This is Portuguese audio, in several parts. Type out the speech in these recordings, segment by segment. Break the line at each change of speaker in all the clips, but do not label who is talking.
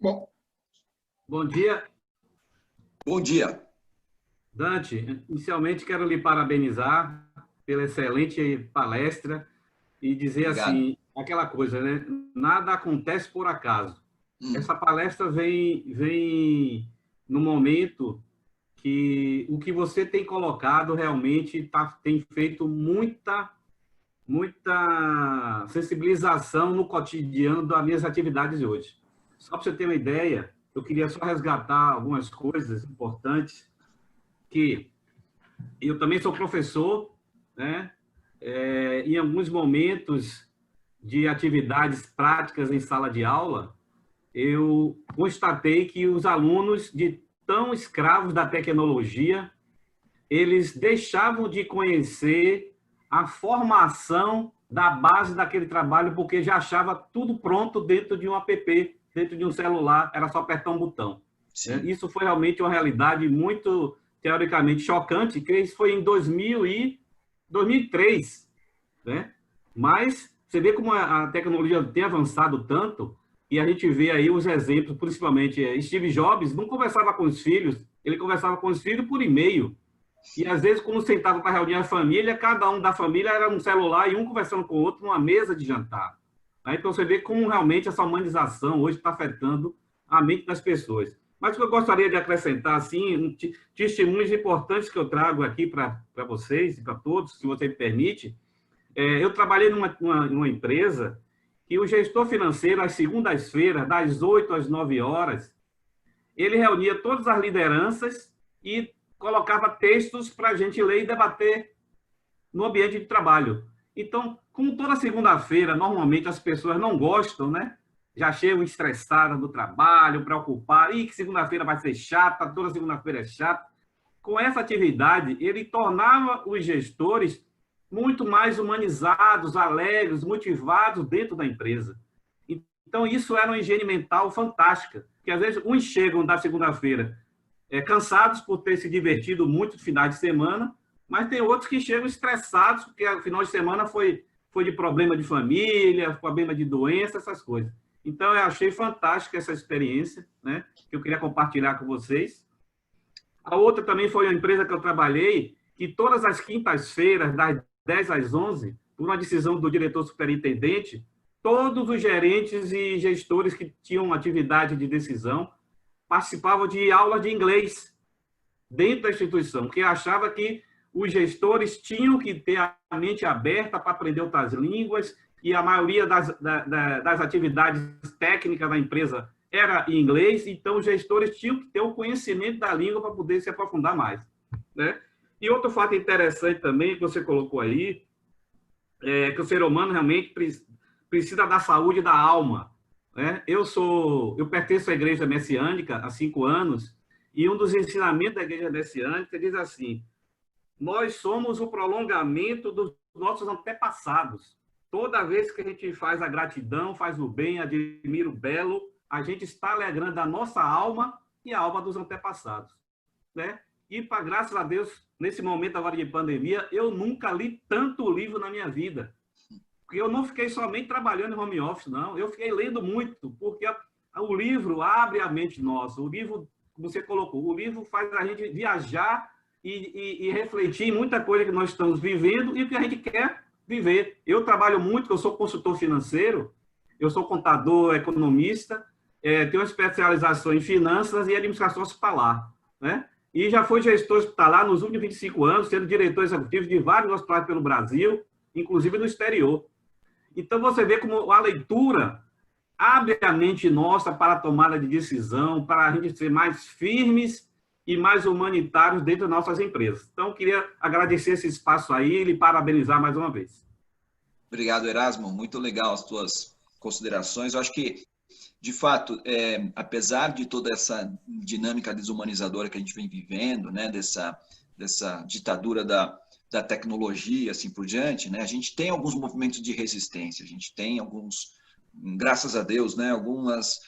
Bom,
Bom dia,
bom dia.
Dante. Inicialmente, quero lhe parabenizar pela excelente palestra e dizer
Obrigado.
assim, aquela coisa, né? Nada acontece por acaso.
Hum,
Essa palestra vem no momento que o que você tem colocado realmente tem feito muita sensibilização no cotidiano das minhas atividades de hoje. Só para você ter uma ideia, eu queria só resgatar algumas coisas importantes que eu também sou professor, né? Em alguns momentos de atividades práticas em sala de aula, eu constatei que os alunos, de tão escravos da tecnologia, eles deixavam de conhecer a formação da base daquele trabalho, porque já achava tudo pronto dentro de um app, dentro de um celular, era só apertar um botão.
sim.
Isso foi realmente uma realidade muito, teoricamente, chocante, que isso foi em 2003, né? Mas você vê como a tecnologia tem avançado tanto, e a gente vê aí os exemplos, principalmente Steve Jobs não conversava com os filhos, ele conversava com os filhos por e-mail. E às vezes, quando sentava para reunir a família, cada um da família era um celular e um conversando com o outro numa mesa de jantar. Aí, então você vê como realmente essa humanização hoje está afetando a mente das pessoas. Mas o que eu gostaria de acrescentar, assim, testemunhos importantes que eu trago aqui para vocês e para todos, se você me permite. Eu trabalhei numa empresa que o gestor financeiro, às segundas-feiras, das 8 às 9 horas, ele reunia todas as lideranças e colocava textos para a gente ler e debater no ambiente de trabalho. Então, como toda segunda-feira, normalmente as pessoas não gostam, né? Já chegam estressadas do trabalho, preocupadas, e que segunda-feira vai ser chata, toda segunda-feira é chata. Com essa atividade, ele tornava os gestores muito mais humanizados, alegres, motivados dentro da empresa. Então, isso era uma higiene mental fantástica, que às vezes uns chegam da segunda-feira cansados por ter se divertido muito no final de semana, mas tem outros que chegam estressados, porque o final de semana foi de problema de família, problema de doença, essas coisas. Então, eu achei fantástica essa experiência, né, que eu queria compartilhar com vocês. A outra também foi uma empresa que eu trabalhei, que todas as quintas-feiras, das 10 às 11, por uma decisão do diretor superintendente, todos os gerentes e gestores que tinham atividade de decisão participavam de aulas de inglês dentro da instituição, porque achava que os gestores tinham que ter a mente aberta para aprender outras línguas, e a maioria das atividades técnicas da empresa era em inglês, então os gestores tinham que ter o conhecimento da língua para poder se aprofundar mais, né? E outro fato interessante também que você colocou aí é que o ser humano realmente precisa da saúde da alma, né? Eu pertenço à igreja messiânica há 5 anos, e um dos ensinamentos da igreja messiânica diz assim: nós somos o prolongamento dos nossos antepassados. Toda vez que a gente faz a gratidão, faz o bem, admira o belo, a gente está alegrando a nossa alma e a alma dos antepassados, né? E, para graças a Deus, nesse momento agora de pandemia, eu nunca li tanto livro na minha vida. Porque eu não fiquei somente trabalhando em home office, não. Eu fiquei lendo muito, porque o livro abre a mente nossa. O livro, como você colocou, o livro faz a gente viajar e refletir em muita coisa que nós estamos vivendo e o que a gente quer viver. Eu trabalho muito, eu sou consultor financeiro, eu sou contador, economista, tenho uma especialização em finanças e administração hospitalar, né? E já fui gestor hospitalar nos últimos 25 anos, sendo diretor executivo de vários hospitais pelo Brasil, inclusive no exterior. Então, você vê como a leitura abre a mente nossa para a tomada de decisão, para a gente ser mais firmes e mais humanitários dentro das nossas empresas. Então, eu queria agradecer esse espaço aí e lhe parabenizar mais uma vez.
Obrigado, Erasmo. Muito legal as tuas considerações. Eu acho que, de fato, apesar de toda essa dinâmica desumanizadora que a gente vem vivendo, né, dessa ditadura da tecnologia, assim por diante, né, a gente tem alguns movimentos de resistência, a gente tem alguns, graças a Deus, né, algumas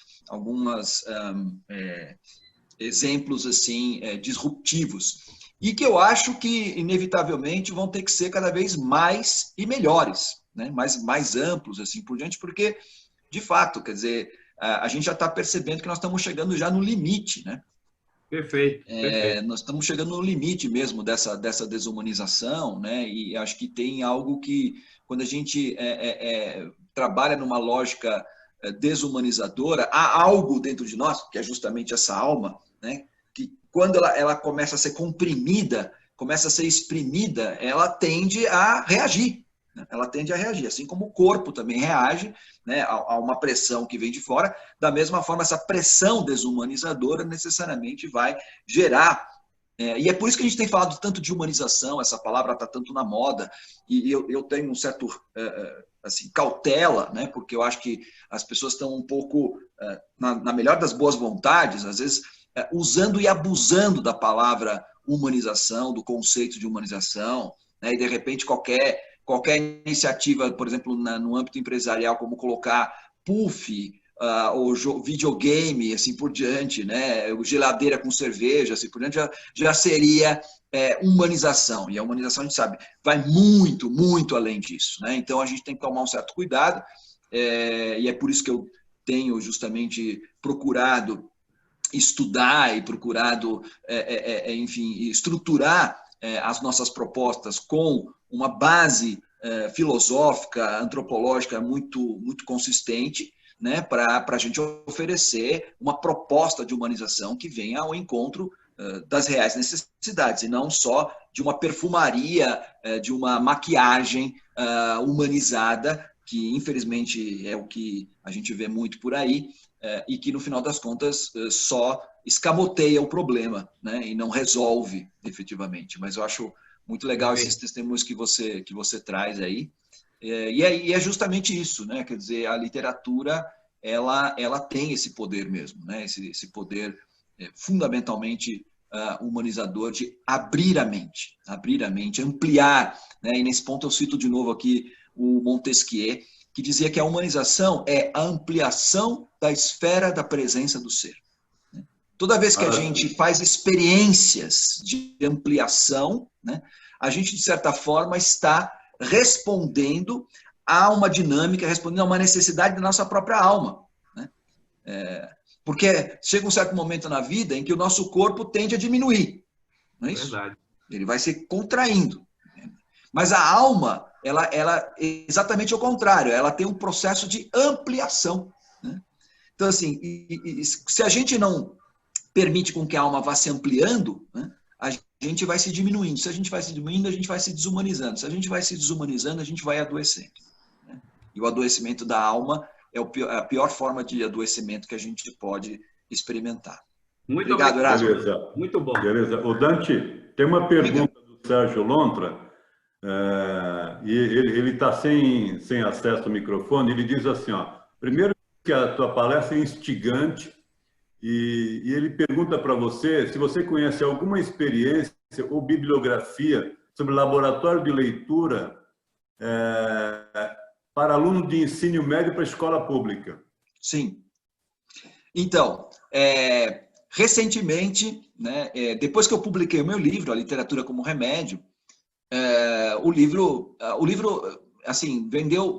exemplos assim disruptivos e que eu acho que inevitavelmente vão ter que ser cada vez mais e melhores, né? Mais amplos assim por diante, porque de fato, quer dizer, a gente já está percebendo que nós estamos chegando já no limite, né?
Perfeito, perfeito.
Nós estamos chegando no limite mesmo dessa desumanização, né? E acho que tem algo que, quando a gente trabalha numa lógica desumanizadora, há algo dentro de nós, que é justamente essa alma, né? Que quando ela começa a ser comprimida, começa a ser exprimida, ela tende a reagir. Ela tende a reagir, assim como o corpo também reage, né, a uma pressão que vem de fora. Da mesma forma, essa pressão desumanizadora necessariamente vai gerar. E é por isso que a gente tem falado tanto de humanização, essa palavra está tanto na moda, e eu tenho um certo assim, cautela, né, porque eu acho que as pessoas estão um pouco, na melhor das boas vontades, às vezes, usando e abusando da palavra humanização, do conceito de humanização, né, e de repente qualquer iniciativa, por exemplo, no âmbito empresarial, como colocar puff, ou videogame, assim por diante, né? Geladeira com cerveja, assim por diante, já seria humanização. E a humanização, a gente sabe, vai muito, muito além disso, né? Então, a gente tem que tomar um certo cuidado, e é por isso que eu tenho justamente procurado estudar e procurado, enfim, estruturar as nossas propostas com uma base filosófica, antropológica muito, muito consistente, né, para a gente oferecer uma proposta de humanização que venha ao encontro das reais necessidades, e não só de uma perfumaria, de uma maquiagem humanizada, que infelizmente é o que a gente vê muito por aí, e que no final das contas só escamoteia o problema, né, e não resolve efetivamente. Mas eu acho muito legal esses testemunhos que você traz aí. E é justamente isso, né? Quer dizer, a literatura ela tem esse poder mesmo, né? Esse poder fundamentalmente humanizador de abrir a mente, ampliar, né? E nesse ponto eu cito de novo aqui o Montesquieu, que dizia que a humanização é a ampliação da esfera da presença do ser. Toda vez que a gente faz experiências de ampliação, né, a gente, de certa forma, está respondendo a uma dinâmica, respondendo a uma necessidade da nossa própria alma. Né? Porque chega um certo momento na vida em que o nosso corpo tende a diminuir. Não é isso?
Verdade.
Ele vai se contraindo. Mas a alma, ela é exatamente o contrário. Ela tem um processo de ampliação. Né? Então, assim, se a gente não permite com que a alma vá se ampliando, né, a gente vai se diminuindo. Se a gente vai se diminuindo, a gente vai se desumanizando. Se a gente vai se desumanizando, a gente vai adoecendo. Né? E o adoecimento da alma é a pior forma de adoecimento que a gente pode experimentar.
Muito
obrigado, Erasmo.
Beleza.
Muito bom.
Beleza. O Dante, tem uma pergunta do Sérgio Lontra, e ele está sem acesso ao microfone. Ele diz assim, ó, primeiro que a tua palestra é instigante, e ele pergunta para você se você conhece alguma experiência ou bibliografia sobre laboratório de leitura para aluno de ensino médio para escola pública.
Sim. Então, recentemente, né, depois que eu publiquei o meu livro, A Literatura como Remédio, o livro assim,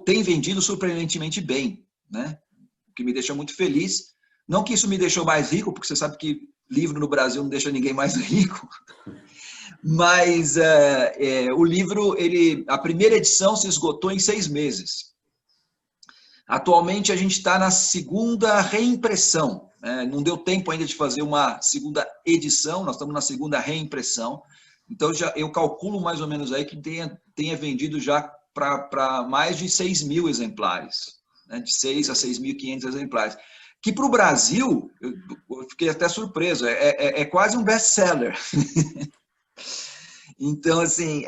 tem vendido surpreendentemente bem, né? O que me deixa muito feliz. Não que isso me deixou mais rico, porque você sabe que livro no Brasil não deixa ninguém mais rico, mas o livro, a primeira edição se esgotou em 6 meses. Atualmente a gente está na segunda reimpressão, né? Não deu tempo ainda de fazer uma segunda edição, nós estamos na segunda reimpressão, então eu calculo mais ou menos aí que tenha vendido já para mais de 6.000 exemplares, né? De 6 a 6.500 exemplares. Que para o Brasil, eu fiquei até surpreso, é quase um best-seller. Então, assim,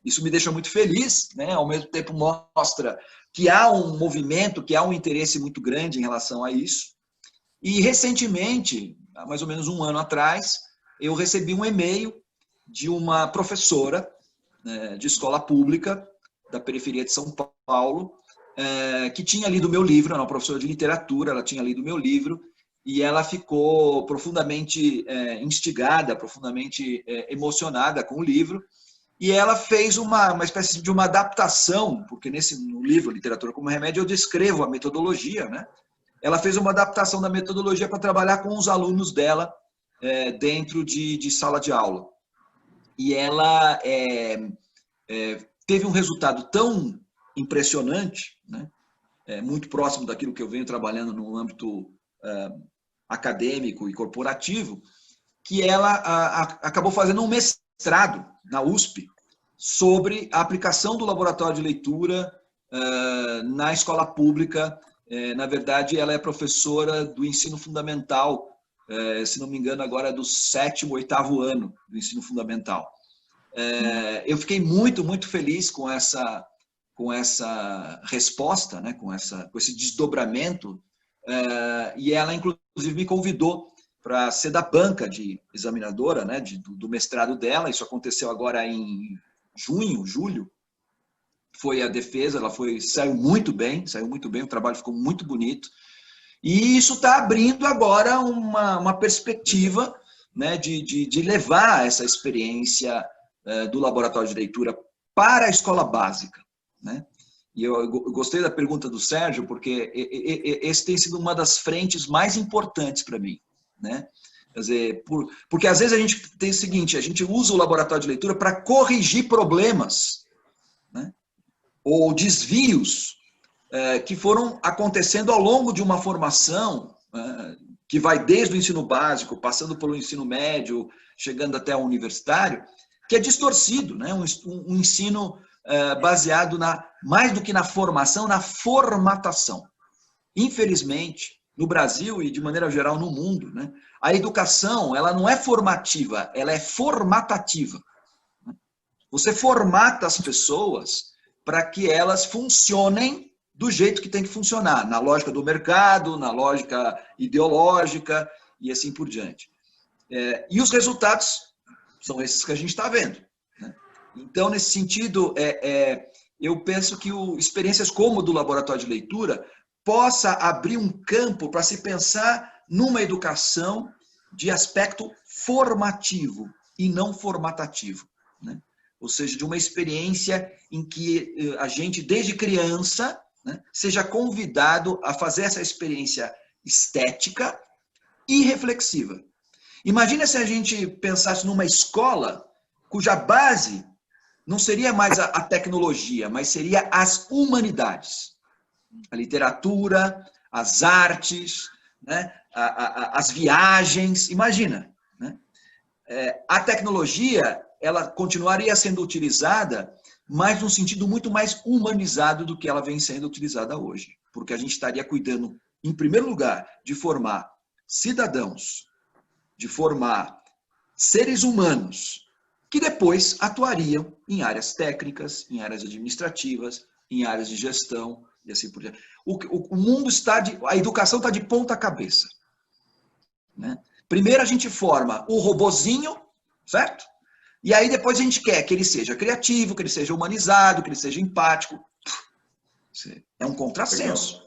isso me deixa muito feliz, né? Ao mesmo tempo mostra que há um movimento, que há um interesse muito grande em relação a isso. E, recentemente, há mais ou menos um ano atrás, eu recebi um e-mail de uma professora de escola pública da periferia de São Paulo, que tinha lido o meu livro, era uma professora de literatura, ela tinha lido o meu livro, e ela ficou profundamente instigada, profundamente emocionada com o livro, e ela fez uma espécie de uma adaptação, porque no livro Literatura como Remédio eu descrevo a metodologia, né, ela fez uma adaptação da metodologia para trabalhar com os alunos dela dentro de sala de aula. E ela teve um resultado tão impressionante, né? Muito próximo daquilo que eu venho trabalhando no âmbito acadêmico e corporativo, que ela acabou fazendo um mestrado na USP sobre a aplicação do laboratório de leitura na escola pública. Na verdade, ela é professora do ensino fundamental, se não me engano, agora é do 7º, 8º ano do ensino fundamental. Eu fiquei muito, muito feliz com essa resposta, né, com esse desdobramento, e ela, inclusive, me convidou para ser da banca de examinadora, né, do mestrado dela. Isso aconteceu agora em julho, foi a defesa, saiu muito bem, o trabalho ficou muito bonito, e isso está abrindo agora uma perspectiva, né, de levar essa experiência do laboratório de leitura para a escola básica, né? E eu gostei da pergunta do Sérgio, porque esse tem sido uma das frentes mais importantes para mim, né? Quer dizer, porque às vezes a gente tem o seguinte, a gente usa o laboratório de leitura para corrigir problemas, né? Ou desvios que foram acontecendo ao longo de uma formação que vai desde o ensino básico, passando pelo ensino médio, chegando até o universitário, que é distorcido, né? Um ensino baseado mais do que na formação, na formatação. Infelizmente, no Brasil e de maneira geral no mundo, né, a educação ela não é formativa, ela é formatativa. Você formata as pessoas para que elas funcionem do jeito que tem que funcionar, na lógica do mercado, na lógica ideológica e assim por diante. E os resultados são esses que a gente está vendo, né? Então, nesse sentido, eu penso que experiências como o do laboratório de leitura possa abrir um campo para se pensar numa educação de aspecto formativo e não formatativo, né? Ou seja, de uma experiência em que a gente, desde criança, né, seja convidado a fazer essa experiência estética e reflexiva. Imagina se a gente pensasse numa escola cuja base não seria mais a tecnologia, mas seria as humanidades. A literatura, as artes, né, as viagens. Imagina, né? A tecnologia ela continuaria sendo utilizada, mas num sentido muito mais humanizado do que ela vem sendo utilizada hoje. Porque a gente estaria cuidando, em primeiro lugar, de formar cidadãos, de formar seres humanos, que depois atuariam em áreas técnicas, em áreas administrativas, em áreas de gestão, e assim por diante. O mundo a educação está de ponta cabeça, né? Primeiro a gente forma o robozinho, certo? E aí depois a gente quer que ele seja criativo, que ele seja humanizado, que ele seja empático. É um contrassenso.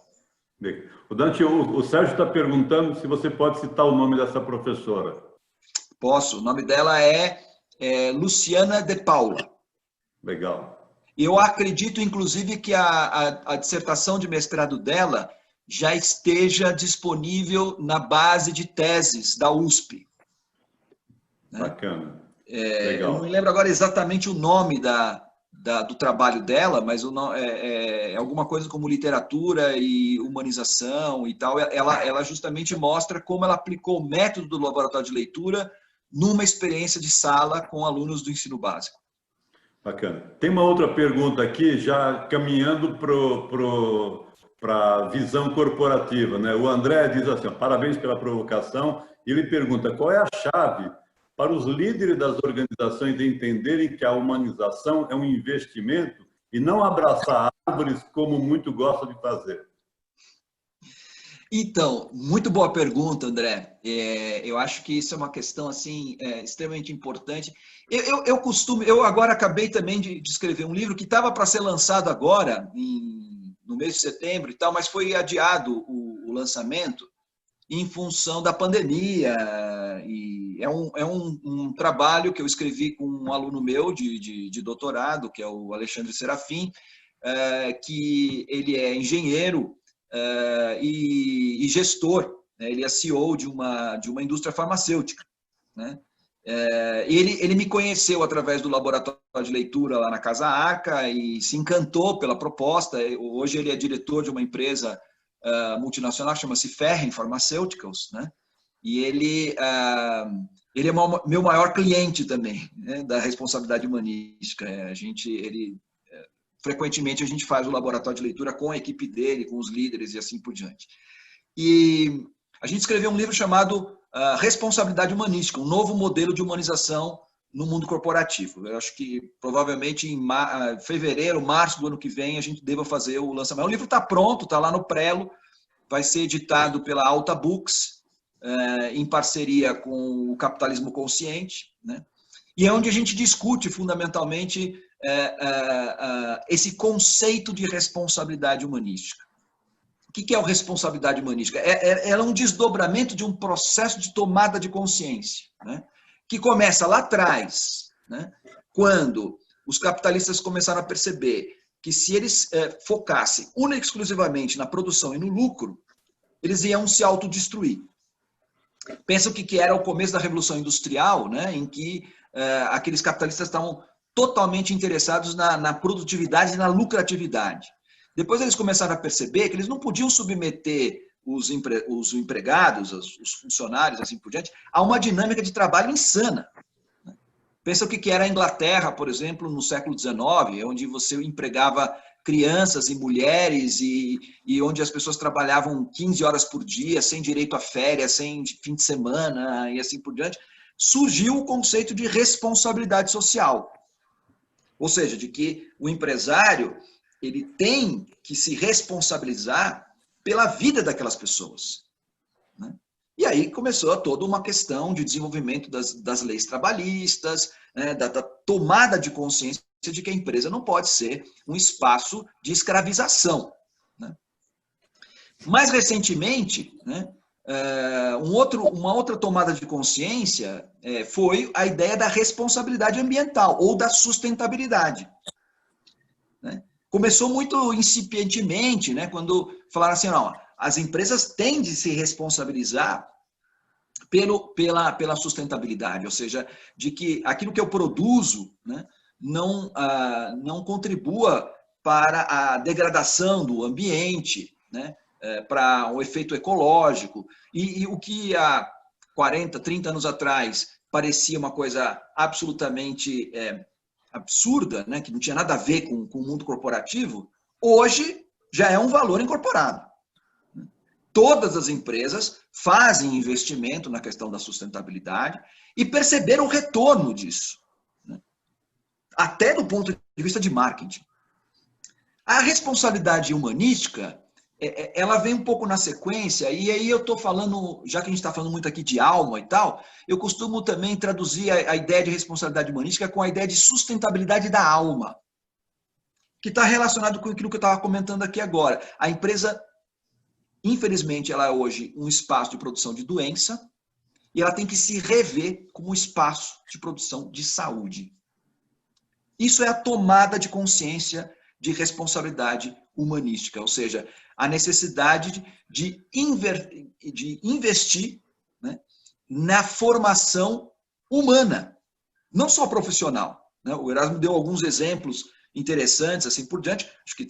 Legal. O Dante, o Sérgio está perguntando se você pode citar o nome dessa professora.
Posso. O nome dela é Luciana de Paula.
Legal.
Eu acredito, inclusive, que a dissertação de mestrado dela já esteja disponível na base de teses da USP. Né?
Bacana.
Eu não me lembro agora exatamente o nome do trabalho dela, mas é alguma coisa como literatura e humanização e tal. Ela justamente mostra como ela aplicou o método do laboratório de leitura numa experiência de sala com alunos do ensino básico.
Bacana. Tem uma outra pergunta aqui, já caminhando para a visão corporativa, né? O André diz assim, parabéns pela provocação, e ele pergunta, qual é a chave para os líderes das organizações entenderem que a humanização é um investimento e não abraçar árvores como muito gosta de fazer?
Então, muito boa pergunta, André. Eu acho que isso é uma questão assim extremamente importante. Eu agora acabei também de escrever um livro que estava para ser lançado agora, no mês de setembro e tal, mas foi adiado o lançamento em função da pandemia. E é um trabalho que eu escrevi com um aluno meu de doutorado, que é o Alexandre Serafim, que ele é engenheiro e gestor, né? Ele é CEO de uma indústria farmacêutica, né? Ele me conheceu através do laboratório de leitura lá na Casa Arca e se encantou pela proposta. Hoje ele é diretor de uma empresa multinacional que chama-se Ferring Pharmaceuticals, né? E ele é meu maior cliente também, né, da responsabilidade humanística. Frequentemente a gente faz o laboratório de leitura com a equipe dele, com os líderes e assim por diante. E a gente escreveu um livro chamado Responsabilidade Humanística, um novo modelo de humanização no mundo corporativo. Eu acho que provavelmente em fevereiro, março do ano que vem, a gente deva fazer o lançamento. O livro está pronto, está lá no Prelo, vai ser editado pela Alta Books, em parceria com o Capitalismo Consciente, né? E é onde a gente discute fundamentalmente esse conceito de responsabilidade humanística. O que é a responsabilidade humanística? Ela é um desdobramento de um processo de tomada de consciência, né? Que começa lá atrás, né? Quando os capitalistas começaram a perceber que se eles focassem única e exclusivamente na produção e no lucro, eles iam se autodestruir. Pensa o que era o começo da Revolução Industrial, né? Em que aqueles capitalistas estavam totalmente interessados na produtividade e na lucratividade. Depois eles começaram a perceber que eles não podiam submeter os empregados, os funcionários, assim por diante, a uma dinâmica de trabalho insana. Pensa o que era a Inglaterra, por exemplo, no século XIX, onde você empregava crianças e mulheres e onde as pessoas trabalhavam 15 horas por dia, sem direito a férias, sem fim de semana e assim por diante. Surgiu o conceito de responsabilidade social. Ou seja, de que o empresário ele tem que se responsabilizar pela vida daquelas pessoas, né? E aí começou toda uma questão de desenvolvimento das leis trabalhistas, né, da tomada de consciência de que a empresa não pode ser um espaço de escravização, né? Mais recentemente, né, uma outra tomada de consciência foi a ideia da responsabilidade ambiental ou da sustentabilidade, né? Começou muito incipientemente, né, quando falaram assim, não, as empresas têm de se responsabilizar pela sustentabilidade, ou seja, de que aquilo que eu produzo, né, não contribua para a degradação do ambiente, né, para um efeito ecológico. E o que há 40, 30 anos atrás parecia uma coisa absolutamente absurda, né, que não tinha nada a ver com o mundo corporativo, hoje já é um valor incorporado. Todas as empresas fazem investimento na questão da sustentabilidade e perceberam o retorno disso, né? Até do ponto de vista de marketing. A responsabilidade humanística, ela vem um pouco na sequência, e aí eu estou falando, já que a gente está falando muito aqui de alma e tal, eu costumo também traduzir a ideia de responsabilidade humanística com a ideia de sustentabilidade da alma, que está relacionado com aquilo que eu estava comentando aqui agora. A empresa, infelizmente, ela é hoje um espaço de produção de doença e ela tem que se rever como um espaço de produção de saúde. Isso é a tomada de consciência de responsabilidade humanística, ou seja, a necessidade de investir, né, na formação humana, não só profissional, né? O Erasmo deu alguns exemplos interessantes, assim por diante. Acho que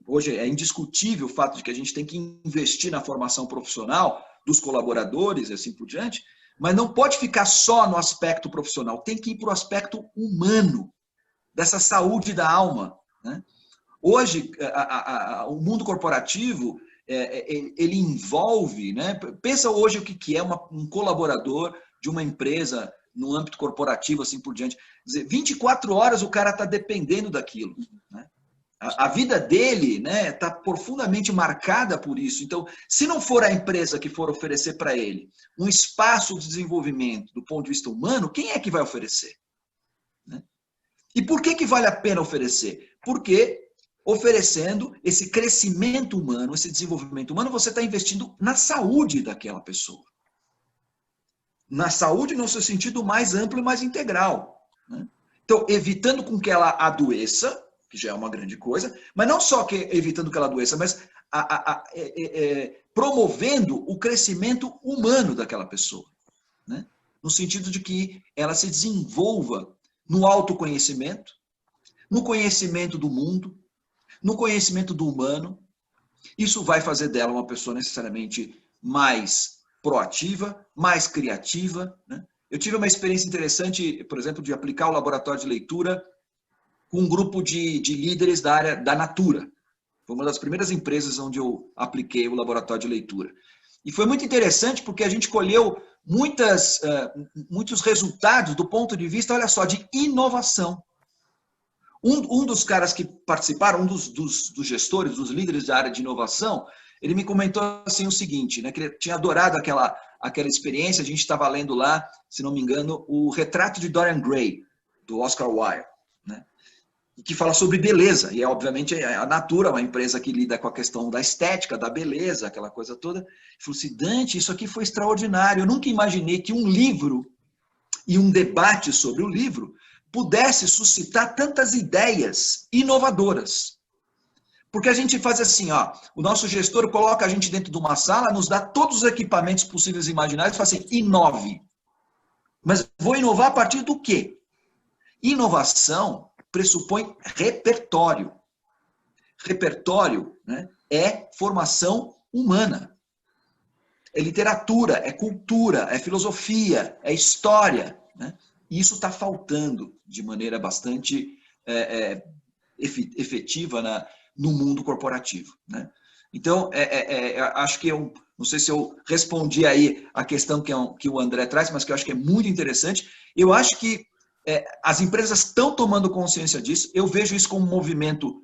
hoje é indiscutível o fato de que a gente tem que investir na formação profissional dos colaboradores e assim por diante, mas não pode ficar só no aspecto profissional, tem que ir para o aspecto humano, dessa saúde da alma, né? Hoje, o mundo corporativo, ele envolve, né? Pensa hoje o que é um colaborador de uma empresa no âmbito corporativo, assim por diante. Quer dizer, 24 horas o cara está dependendo daquilo, né? A vida dele, né, está profundamente marcada por isso. Então, se não for a empresa que for oferecer para ele um espaço de desenvolvimento do ponto de vista humano, quem é que vai oferecer, né? E por que vale a pena oferecer? Porque oferecendo esse crescimento humano, esse desenvolvimento humano, você está investindo na saúde daquela pessoa. Na saúde no seu sentido mais amplo e mais integral, né? Então, evitando com que ela adoeça, que já é uma grande coisa, mas não só evitando que ela adoeça, mas promovendo o crescimento humano daquela pessoa, né? No sentido de que ela se desenvolva no autoconhecimento, no conhecimento do mundo, no conhecimento do humano. Isso vai fazer dela uma pessoa necessariamente mais proativa, mais criativa, né? Eu tive uma experiência interessante, por exemplo, de aplicar o laboratório de leitura com um grupo de líderes da área da Natura. Foi uma das primeiras empresas onde eu apliquei o laboratório de leitura. E foi muito interessante porque a gente colheu muitos resultados do ponto de vista, olha só, de inovação. Um dos caras que participaram, um dos gestores, dos líderes da área de inovação, ele me comentou assim o seguinte, né, que ele tinha adorado aquela experiência. A gente estava lendo lá, se não me engano, o Retrato de Dorian Gray, do Oscar Wilde, né, que fala sobre beleza. E, obviamente, a Natura, uma empresa que lida com a questão da estética, da beleza, aquela coisa toda. Ele falou assim, Dante, isso aqui foi extraordinário. Eu nunca imaginei que um livro e um debate sobre o livro pudesse suscitar tantas ideias inovadoras. Porque a gente faz assim, ó, o nosso gestor coloca a gente dentro de uma sala, nos dá todos os equipamentos possíveis e imaginários e fala assim, inove. Mas vou inovar a partir do quê? Inovação pressupõe repertório. Repertório, né, é formação humana. É literatura, é cultura, é filosofia, é história, né? E isso está faltando de maneira bastante efetiva no mundo corporativo, né? Então, acho que eu não sei se eu respondi aí a questão que o André traz, mas que eu acho que é muito interessante. Eu acho que as empresas estão tomando consciência disso. Eu vejo isso como um movimento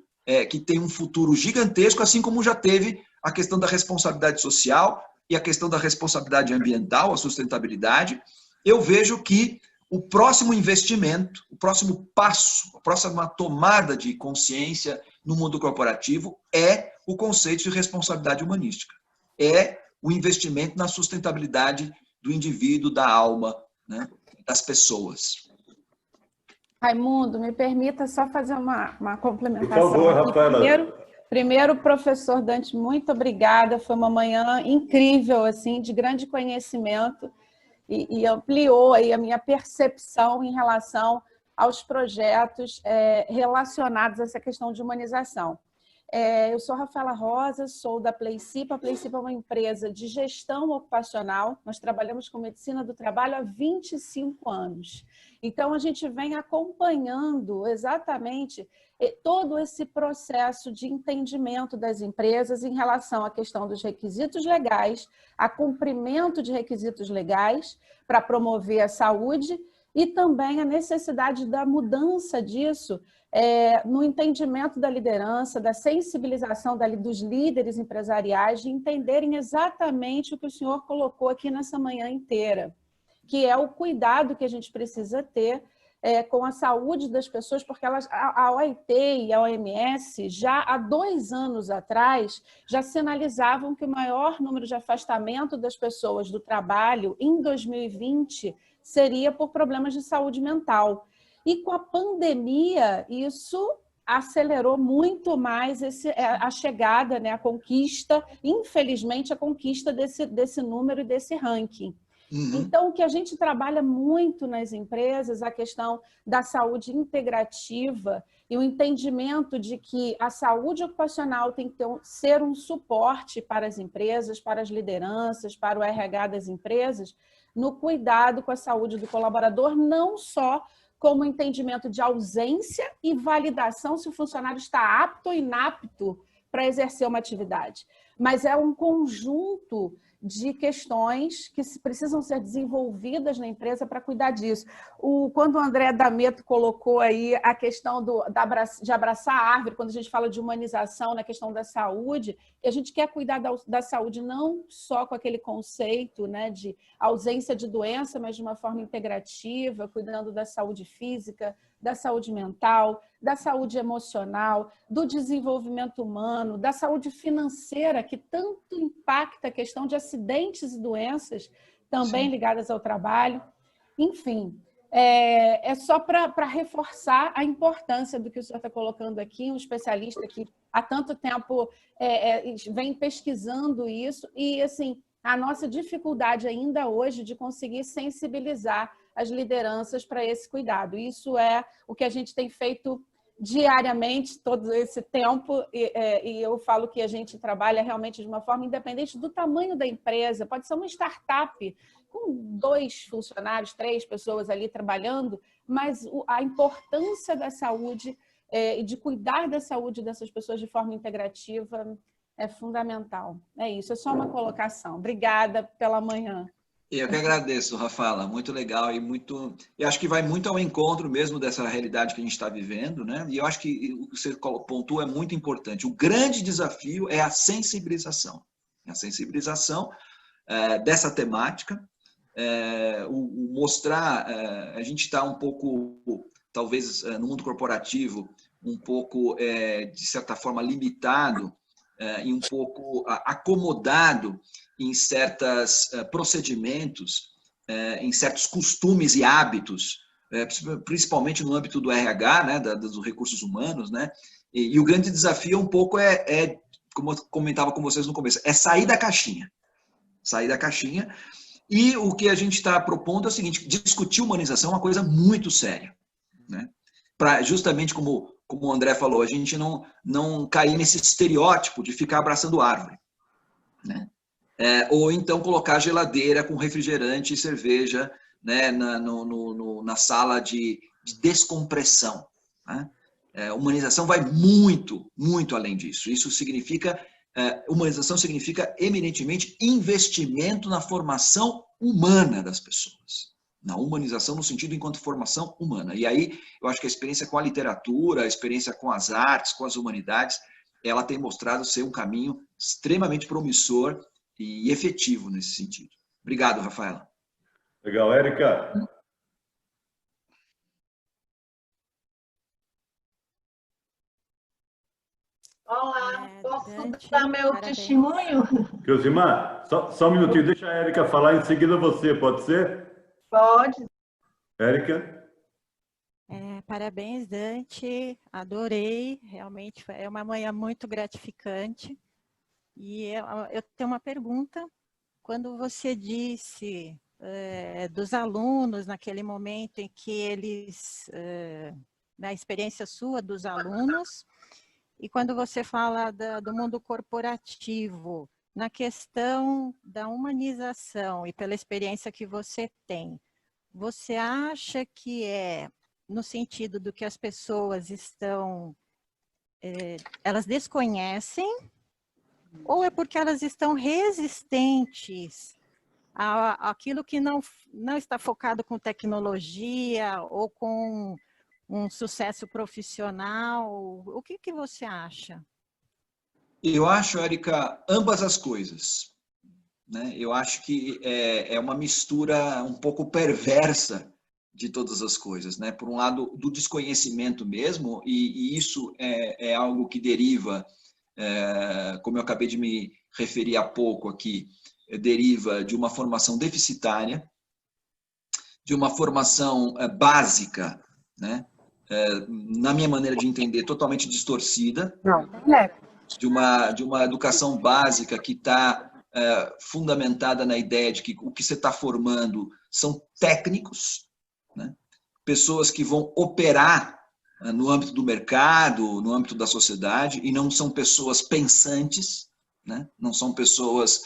que tem um futuro gigantesco, assim como já teve a questão da responsabilidade social e a questão da responsabilidade ambiental, a sustentabilidade. Eu vejo que o próximo investimento, o próximo passo, a próxima tomada de consciência no mundo corporativo é o conceito de responsabilidade humanística. É o investimento na sustentabilidade do indivíduo, da alma, né, das pessoas.
Raimundo, me permita só fazer uma complementação.
Por favor,
aqui.
Rafaela.
Primeiro, professor Dante, muito obrigada. Foi uma manhã incrível, assim, de grande conhecimento e ampliou aí a minha percepção em relação aos projetos relacionados a essa questão de humanização. Eu sou Rafaela Rosa, sou da Playcipa. A Playcipa é uma empresa de gestão ocupacional. Nós trabalhamos com medicina do trabalho há 25 anos. Então, a gente vem acompanhando exatamente todo esse processo de entendimento das empresas em relação à questão dos requisitos legais, a cumprimento de requisitos legais para promover a saúde e também a necessidade da mudança disso no entendimento da liderança, da sensibilização dos líderes empresariais, de entenderem exatamente o que o senhor colocou aqui nessa manhã inteira, que é o cuidado que a gente precisa ter com a saúde das pessoas, porque a OIT e a OMS, já há 2 anos atrás, já sinalizavam que o maior número de afastamento das pessoas do trabalho em 2020 seria por problemas de saúde mental. E com a pandemia, isso acelerou muito mais a chegada, né, a conquista, infelizmente, a conquista desse número e desse ranking. Uhum. Então, o que a gente trabalha muito nas empresas, a questão da saúde integrativa e o entendimento de que a saúde ocupacional tem que ser um suporte para as empresas, para as lideranças, para o RH das empresas, no cuidado com a saúde do colaborador, não só como entendimento de ausência e validação se o funcionário está apto ou inapto para exercer uma atividade, mas é um conjunto de questões que precisam ser desenvolvidas na empresa para cuidar disso. Quando o André D'Ameto colocou aí a questão de abraçar a árvore, quando a gente fala de humanização na questão da saúde, a gente quer cuidar da saúde não só com aquele conceito, né, de ausência de doença, mas de uma forma integrativa, cuidando da saúde física, da saúde mental, da saúde emocional, do desenvolvimento humano, da saúde financeira, que tanto impacta a questão de acidentes e doenças, também Sim. ligadas ao trabalho. Enfim, é só para reforçar a importância do que o senhor está colocando aqui, um especialista que há tanto tempo vem pesquisando isso e, assim, a nossa dificuldade ainda hoje de conseguir sensibilizar as lideranças para esse cuidado. Isso é o que a gente tem feito diariamente, todo esse tempo, e eu falo que a gente trabalha realmente de uma forma independente do tamanho da empresa. Pode ser uma startup com 2 funcionários, 3 pessoas ali trabalhando, mas a importância da saúde e de cuidar da saúde dessas pessoas de forma integrativa é fundamental. É isso, é só uma colocação. Obrigada pela manhã.
Eu que agradeço, Rafaela, muito legal e eu acho que vai muito ao encontro mesmo dessa realidade que a gente está vivendo, né? E eu acho que o que você pontua é muito importante. O grande desafio é a sensibilização. A sensibilização dessa temática, o mostrar, a gente está um pouco, talvez no mundo corporativo, um pouco, de certa forma, limitado e um pouco acomodado em certos procedimentos, em certos costumes e hábitos, principalmente no âmbito do RH, né, dos recursos humanos, né? E o grande desafio um pouco como eu comentava com vocês no começo, é sair da caixinha. Sair da caixinha. E o que a gente está propondo é o seguinte: discutir humanização é uma coisa muito séria, né? Para justamente como o André falou, a gente não cair nesse estereótipo de ficar abraçando árvore, né? Ou então colocar geladeira com refrigerante e cerveja, né, na sala de descompressão, né? Humanização vai muito, muito além disso. Isso significa, humanização significa eminentemente investimento na formação humana das pessoas. Na humanização no sentido enquanto formação humana. E aí, eu acho que a experiência com a literatura, a experiência com as artes, com as humanidades, ela tem mostrado ser um caminho extremamente promissor e efetivo nesse sentido. Obrigado, Rafaela.
Legal, Érica.
Olá, posso dar meu testemunho?
Josimar, só um minutinho, deixa a Érica falar, em seguida você, pode ser?
Pode.
Érica?
Parabéns, Dante, adorei, realmente é uma manhã muito gratificante. E eu tenho uma pergunta. Quando você disse dos alunos, naquele momento em que eles, na experiência sua dos alunos, e quando você fala do mundo corporativo, na questão da humanização e pela experiência que você tem, você acha que no sentido do que as pessoas estão, elas desconhecem, ou é porque elas estão resistentes àquilo que não está focado com tecnologia ou com um sucesso profissional? O que você acha?
Eu acho, Érica, ambas as coisas, né? Eu acho que é uma mistura um pouco perversa de todas as coisas, né? Por um lado, do desconhecimento mesmo, e isso é algo que deriva, como eu acabei de me referir há pouco aqui, deriva de uma formação deficitária, de uma formação básica, né? Na minha maneira de entender, totalmente distorcida, de uma educação básica que está fundamentada na ideia de que o que você está formando são técnicos, né? Pessoas que vão operar no âmbito do mercado, no âmbito da sociedade, e não são pessoas pensantes, né? Não são pessoas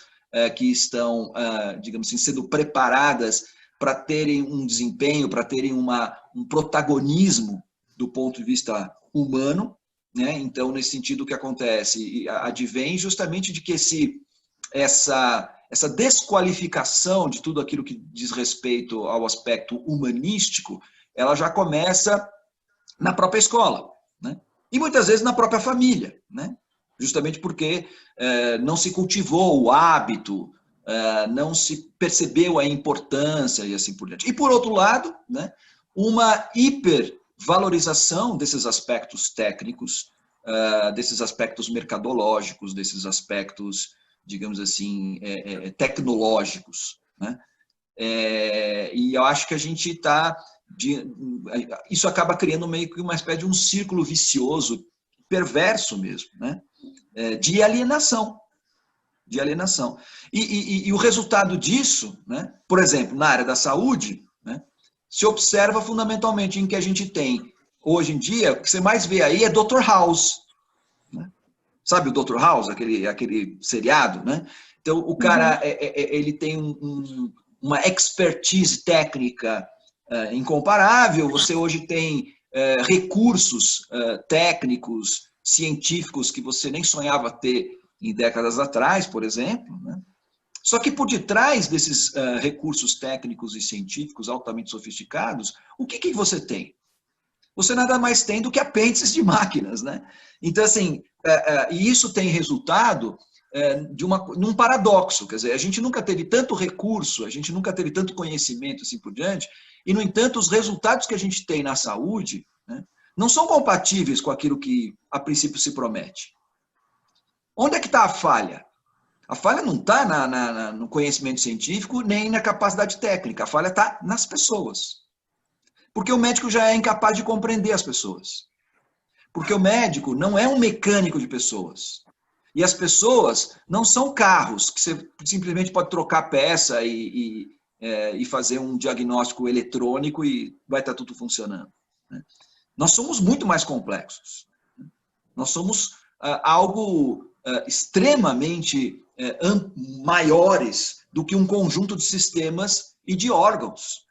que estão, digamos assim, sendo preparadas para terem um desempenho, para terem um protagonismo do ponto de vista humano, né? Então, nesse sentido, o que acontece? Advém justamente de que essa desqualificação de tudo aquilo que diz respeito ao aspecto humanístico, ela já começa na própria escola, né? E muitas vezes na própria família, né? Justamente porque não se cultivou o hábito, não se percebeu a importância e assim por diante. E, por outro lado, né, uma hipervalorização desses aspectos técnicos, desses aspectos mercadológicos, desses aspectos, digamos assim, tecnológicos, né? E eu acho que a gente está... Isso acaba criando meio que uma espécie de um círculo vicioso perverso mesmo, né? De alienação. De alienação. E o resultado disso, né? Por exemplo, na área da saúde, né? Se observa fundamentalmente em que a gente tem, hoje em dia, o que você mais vê aí é Dr. House. Né? Sabe o Dr. House, aquele seriado, né? Então, o cara, ele tem uma expertise técnica incomparável. Você hoje tem recursos técnicos, científicos, que você nem sonhava ter em décadas atrás, por exemplo. Né? Só que por detrás desses recursos técnicos e científicos altamente sofisticados, o que você tem? Você nada mais tem do que apêndices de máquinas, né? Então, assim, e isso tem resultado num paradoxo, quer dizer, a gente nunca teve tanto recurso, a gente nunca teve tanto conhecimento, assim por diante, e, no entanto, os resultados que a gente tem na saúde, né, não são compatíveis com aquilo que, a princípio, se promete. Onde é que está a falha? A falha não está no conhecimento científico, nem na capacidade técnica, a falha está nas pessoas. Porque o médico já é incapaz de compreender as pessoas. Porque o médico não é um mecânico de pessoas. E as pessoas não são carros que você simplesmente pode trocar peça e fazer um diagnóstico eletrônico e vai estar tudo funcionando. Né? Nós somos muito mais complexos. Nós somos algo extremamente maiores do que um conjunto de sistemas e de órgãos.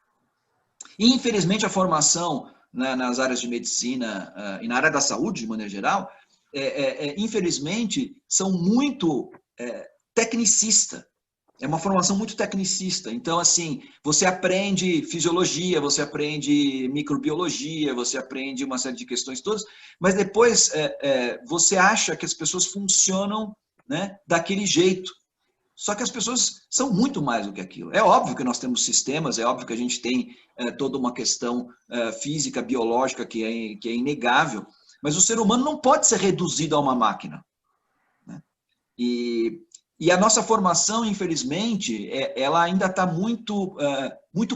E, infelizmente, a formação nas áreas de medicina e na área da saúde, de maneira geral, infelizmente, são muito tecnicista. É uma formação muito tecnicista. Então, assim, você aprende fisiologia, você aprende microbiologia, você aprende uma série de questões todas, mas depois você acha que as pessoas funcionam, né, daquele jeito. Só que as pessoas são muito mais do que aquilo. É óbvio que nós temos sistemas, é óbvio que a gente tem toda uma questão física, biológica, que é inegável, mas o ser humano não pode ser reduzido a uma máquina. Né? E a nossa formação, infelizmente, ela ainda está muito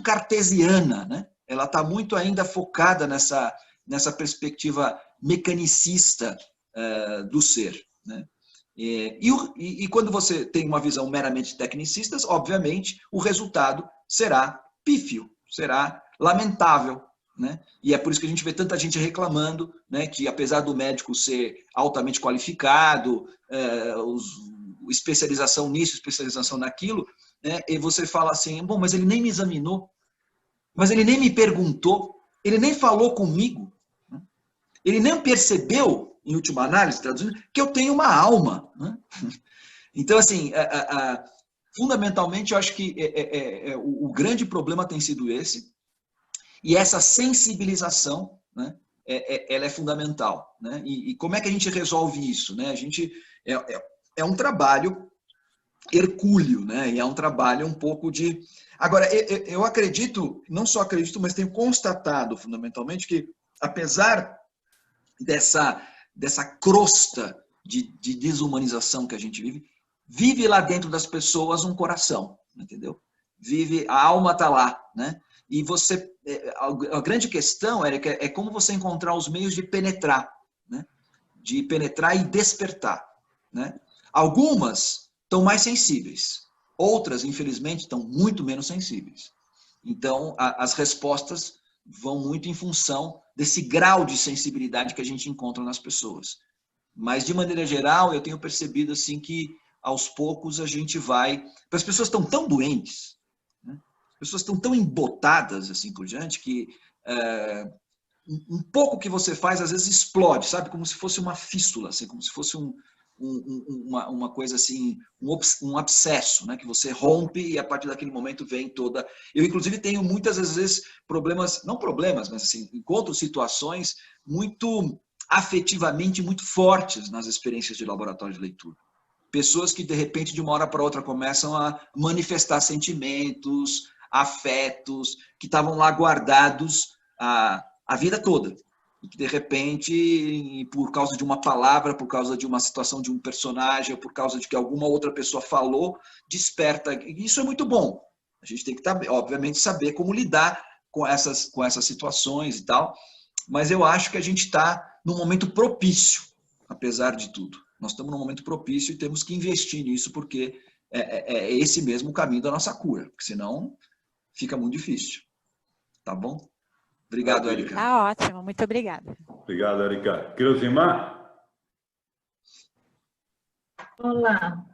cartesiana, né? Ela está muito ainda focada nessa perspectiva mecanicista do ser. Né? E quando você tem uma visão meramente tecnicista, obviamente, o resultado será pífio, será lamentável. Né? E é por isso que a gente vê tanta gente reclamando, né, que apesar do médico ser altamente qualificado, especialização nisso, especialização naquilo, né, e você fala assim, bom, mas ele nem me examinou, mas ele nem me perguntou, ele nem falou comigo, né? Ele nem percebeu, em última análise, traduzindo, que eu tenho uma alma. Né? Então, assim, fundamentalmente, eu acho que o grande problema tem sido esse, e essa sensibilização, né, ela é fundamental. Né? E como é que a gente resolve isso? Né? A gente é um trabalho hercúleo, né? E é um trabalho um pouco de... Agora, eu acredito, não só acredito, mas tenho constatado, fundamentalmente, que apesar dessa crosta de desumanização que a gente vive lá dentro das pessoas um coração, entendeu? A alma está lá, né? E você, a grande questão, Érica, é como você encontrar os meios de penetrar, né? De penetrar e despertar, né? Algumas estão mais sensíveis, outras, infelizmente, estão muito menos sensíveis. Então, as respostas vão muito em função desse grau de sensibilidade que a gente encontra nas pessoas. Mas, de maneira geral, eu tenho percebido assim que, aos poucos, a gente vai... As pessoas estão tão doentes, né? As pessoas estão tão embotadas, assim por diante, que um pouco que você faz, às vezes, explode, sabe? Como se fosse uma fístula, assim, como se fosse uma coisa assim, um abscesso, né? Que você rompe e a partir daquele momento vem toda... Eu, inclusive, tenho muitas vezes problemas, não problemas, mas assim, encontro situações muito afetivamente muito fortes nas experiências de laboratório de leitura. Pessoas que, de repente, de uma hora para outra, começam a manifestar sentimentos, afetos, que estavam lá guardados a vida toda. E que, de repente, por causa de uma palavra, por causa de uma situação de um personagem, ou por causa de que alguma outra pessoa falou, desperta. Isso é muito bom. A gente tem que, obviamente, saber como lidar com essas situações e tal. Mas eu acho que a gente está num momento propício apesar de tudo. Nós estamos num momento propício e temos que investir nisso, porque é esse mesmo o caminho da nossa cura, porque senão fica muito difícil. Tá bom? Obrigado, Érica.
Tá ótimo, muito obrigada.
Obrigado, Érica. Creusimar?
Olá.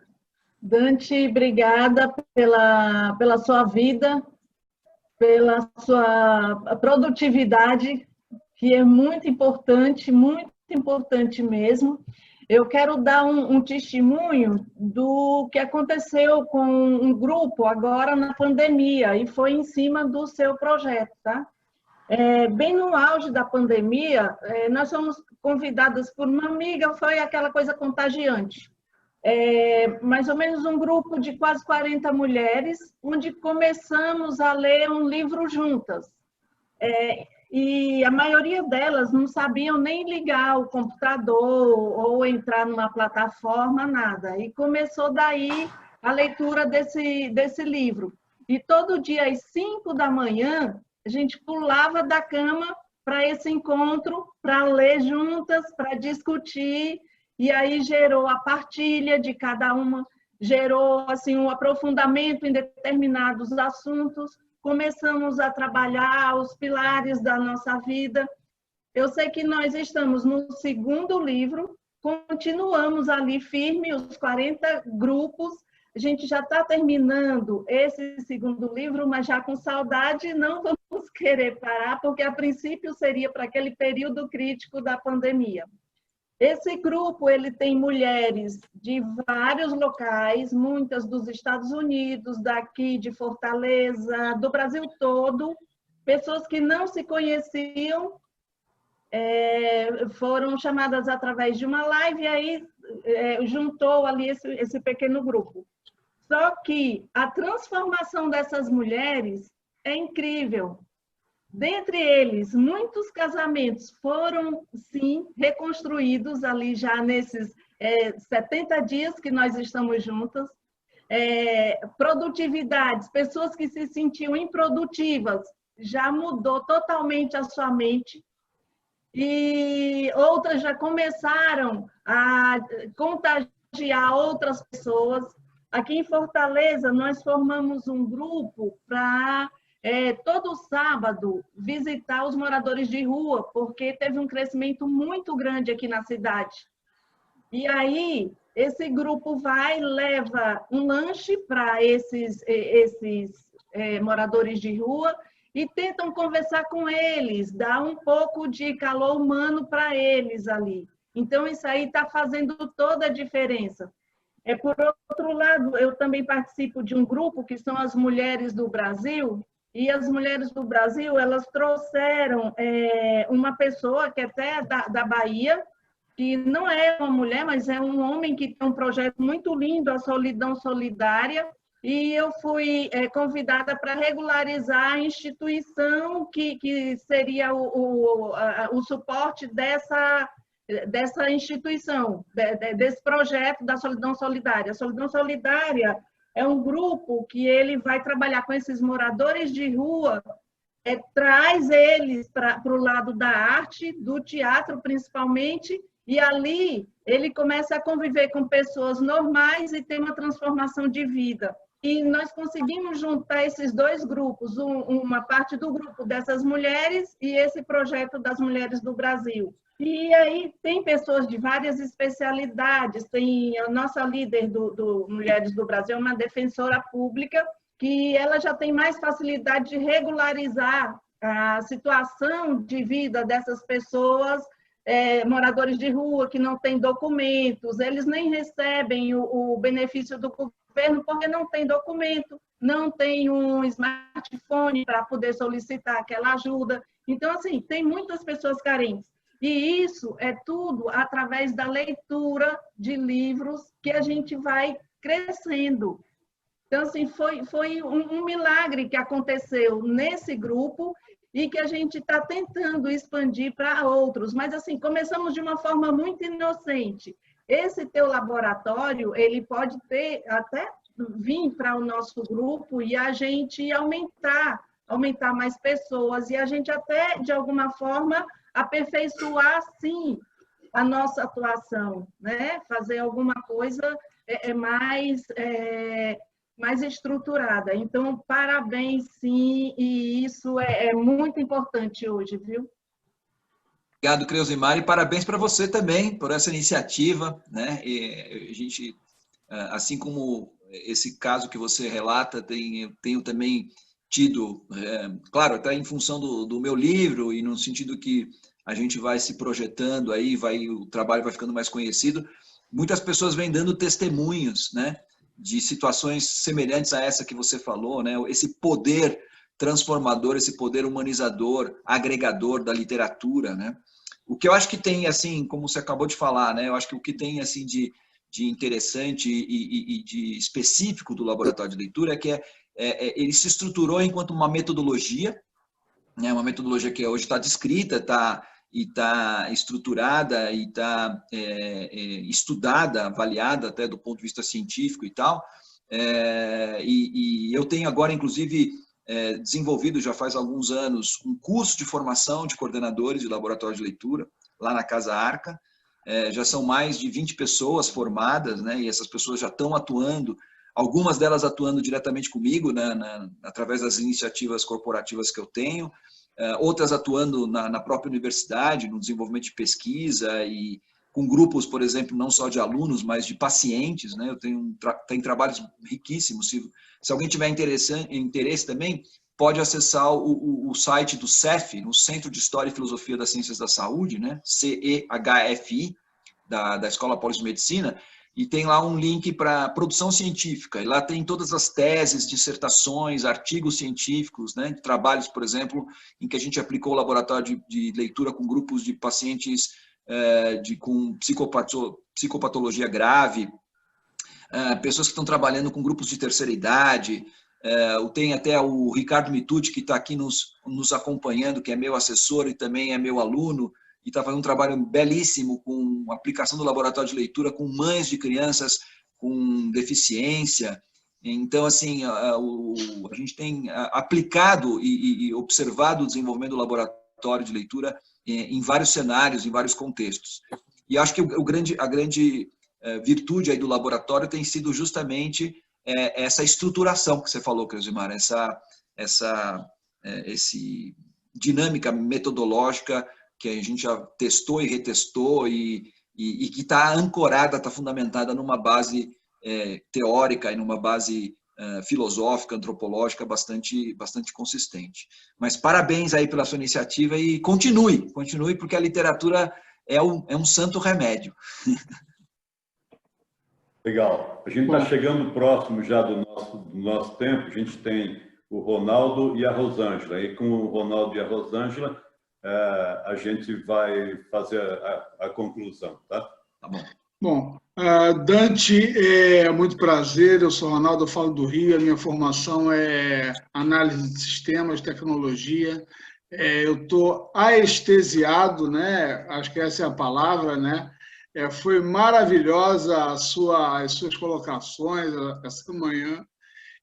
Dante, obrigada pela sua vida, pela sua produtividade, que é muito importante mesmo. Eu quero dar um testemunho do que aconteceu com um grupo agora na pandemia, e foi em cima do seu projeto, tá? Bem no auge da pandemia, nós fomos convidadas por uma amiga, foi aquela coisa contagiante. Mais ou menos um grupo de quase 40 mulheres, onde começamos a ler um livro juntas. E a maioria delas não sabiam nem ligar o computador ou entrar numa plataforma, nada. E começou daí a leitura desse livro. E todo dia, às 5 da manhã, a gente pulava da cama para esse encontro, para ler juntas, para discutir, e aí gerou a partilha de cada uma, gerou assim, um aprofundamento em determinados assuntos, começamos a trabalhar os pilares da nossa vida. Eu sei que nós estamos no 2º livro, continuamos ali firme, os 40 grupos, a gente já está terminando esse 2º livro, mas já com saudade, não vamos querer parar, porque a princípio seria para aquele período crítico da pandemia. Esse grupo ele tem mulheres de vários locais, muitas dos Estados Unidos, daqui de Fortaleza, do Brasil todo, pessoas que não se conheciam, foram chamadas através de uma live e aí juntou ali esse pequeno grupo. Só que a transformação dessas mulheres é incrível. Dentre eles, muitos casamentos foram, sim, reconstruídos ali já nesses 70 dias que nós estamos juntas. Produtividades, pessoas que se sentiam improdutivas, já mudou totalmente a sua mente. E outras já começaram a contagiar outras pessoas. Aqui em Fortaleza, nós formamos um grupo para... todo sábado visitar os moradores de rua, porque teve um crescimento muito grande aqui na cidade. E aí, esse grupo leva um lanche para esses moradores de rua e tentam conversar com eles, dar um pouco de calor humano para eles ali. Então, isso aí está fazendo toda a diferença. Por outro lado, eu também participo de um grupo que são as Mulheres do Brasil. E as Mulheres do Brasil, elas trouxeram uma pessoa que até é da Bahia, que não é uma mulher, mas é um homem que tem um projeto muito lindo, a Solidão Solidária, e eu fui convidada para regularizar a instituição que seria o suporte dessa instituição, desse projeto da Solidão Solidária. A Solidão Solidária é um grupo que ele vai trabalhar com esses moradores de rua, traz eles para o lado da arte, do teatro principalmente, e ali ele começa a conviver com pessoas normais e tem uma transformação de vida. E nós conseguimos juntar esses dois grupos, uma parte do grupo dessas mulheres e esse projeto das Mulheres do Brasil. E aí tem pessoas de várias especialidades, tem a nossa líder do Mulheres do Brasil, uma defensora pública, que ela já tem mais facilidade de regularizar a situação de vida dessas pessoas, moradores de rua que não têm documentos, eles nem recebem o benefício do governo porque não tem documento, não tem um smartphone para poder solicitar aquela ajuda. Então, assim, tem muitas pessoas carentes. E isso é tudo através da leitura de livros que a gente vai crescendo. Então, assim, foi um milagre que aconteceu nesse grupo e que a gente está tentando expandir para outros. Mas, assim, começamos de uma forma muito inocente. Esse teu laboratório, ele pode até vir para o nosso grupo e a gente aumentar mais pessoas e a gente até, de alguma forma, aperfeiçoar, sim, a nossa atuação, né? Fazer alguma coisa mais estruturada. Então, parabéns, sim, e isso é muito importante hoje, viu?
Obrigado, Creusimar, e parabéns para você também por essa iniciativa, né? E a gente, assim como esse caso que você relata, tenho também tido, claro, até em função do meu livro e no sentido que a gente vai se projetando aí, o trabalho vai ficando mais conhecido, muitas pessoas vêm dando testemunhos, né, de situações semelhantes a essa que você falou, né, esse poder transformador, esse poder humanizador, agregador da literatura, né. O que eu acho que tem, assim, como você acabou de falar, né, eu acho que o que tem, assim, de interessante e de específico do laboratório de leitura é que ele se estruturou enquanto uma metodologia, né, uma metodologia que hoje está descrita, está estruturada e está estudada, avaliada até do ponto de vista científico e tal. E eu tenho agora, inclusive, desenvolvido já faz alguns anos um curso de formação de coordenadores de laboratório de leitura, lá na Casa Arca. Já são mais de 20 pessoas formadas, né, e essas pessoas já estão atuando, algumas delas atuando diretamente comigo, né, através das iniciativas corporativas que eu tenho, outras atuando na própria universidade, no desenvolvimento de pesquisa e com grupos, por exemplo, não só de alunos, mas de pacientes, né? Eu tenho trabalhos riquíssimos. Se alguém tiver interesse também, pode acessar o site do CEF, o Centro de História e Filosofia das Ciências da Saúde, né? CEHFI, da Escola Paulista de Medicina, e tem lá um link para produção científica, e lá tem todas as teses, dissertações, artigos científicos, né, de trabalhos, por exemplo, em que a gente aplicou o laboratório de leitura com grupos de pacientes com psicopatologia grave, pessoas que estão trabalhando com grupos de terceira idade. Tem até o Ricardo Mitucci, que está aqui nos acompanhando, que é meu assessor e também é meu aluno, e está fazendo um trabalho belíssimo com a aplicação do laboratório de leitura com mães de crianças com deficiência. Então, assim, a gente tem aplicado e observado o desenvolvimento do laboratório de leitura em vários cenários, em vários contextos. E acho que a grande virtude aí do laboratório tem sido justamente essa estruturação que você falou, Creusimar, essa dinâmica metodológica que a gente já testou e retestou e que está ancorada, está fundamentada numa base teórica e numa base filosófica, antropológica bastante consistente. Mas parabéns aí pela sua iniciativa e continue, porque a literatura é um santo remédio.
Legal. A gente está chegando próximo já do nosso tempo. A gente tem o Ronaldo e a Rosângela. E com o Ronaldo e a Rosângela, a gente vai fazer a conclusão, tá?
Tá bom.
Bom, Dante, é muito prazer. Eu sou Ronaldo, eu falo do Rio. A minha formação é análise de sistemas, tecnologia. Eu estou anestesiado, né? Acho que essa é a palavra, né? Foi maravilhosa as suas colocações essa manhã.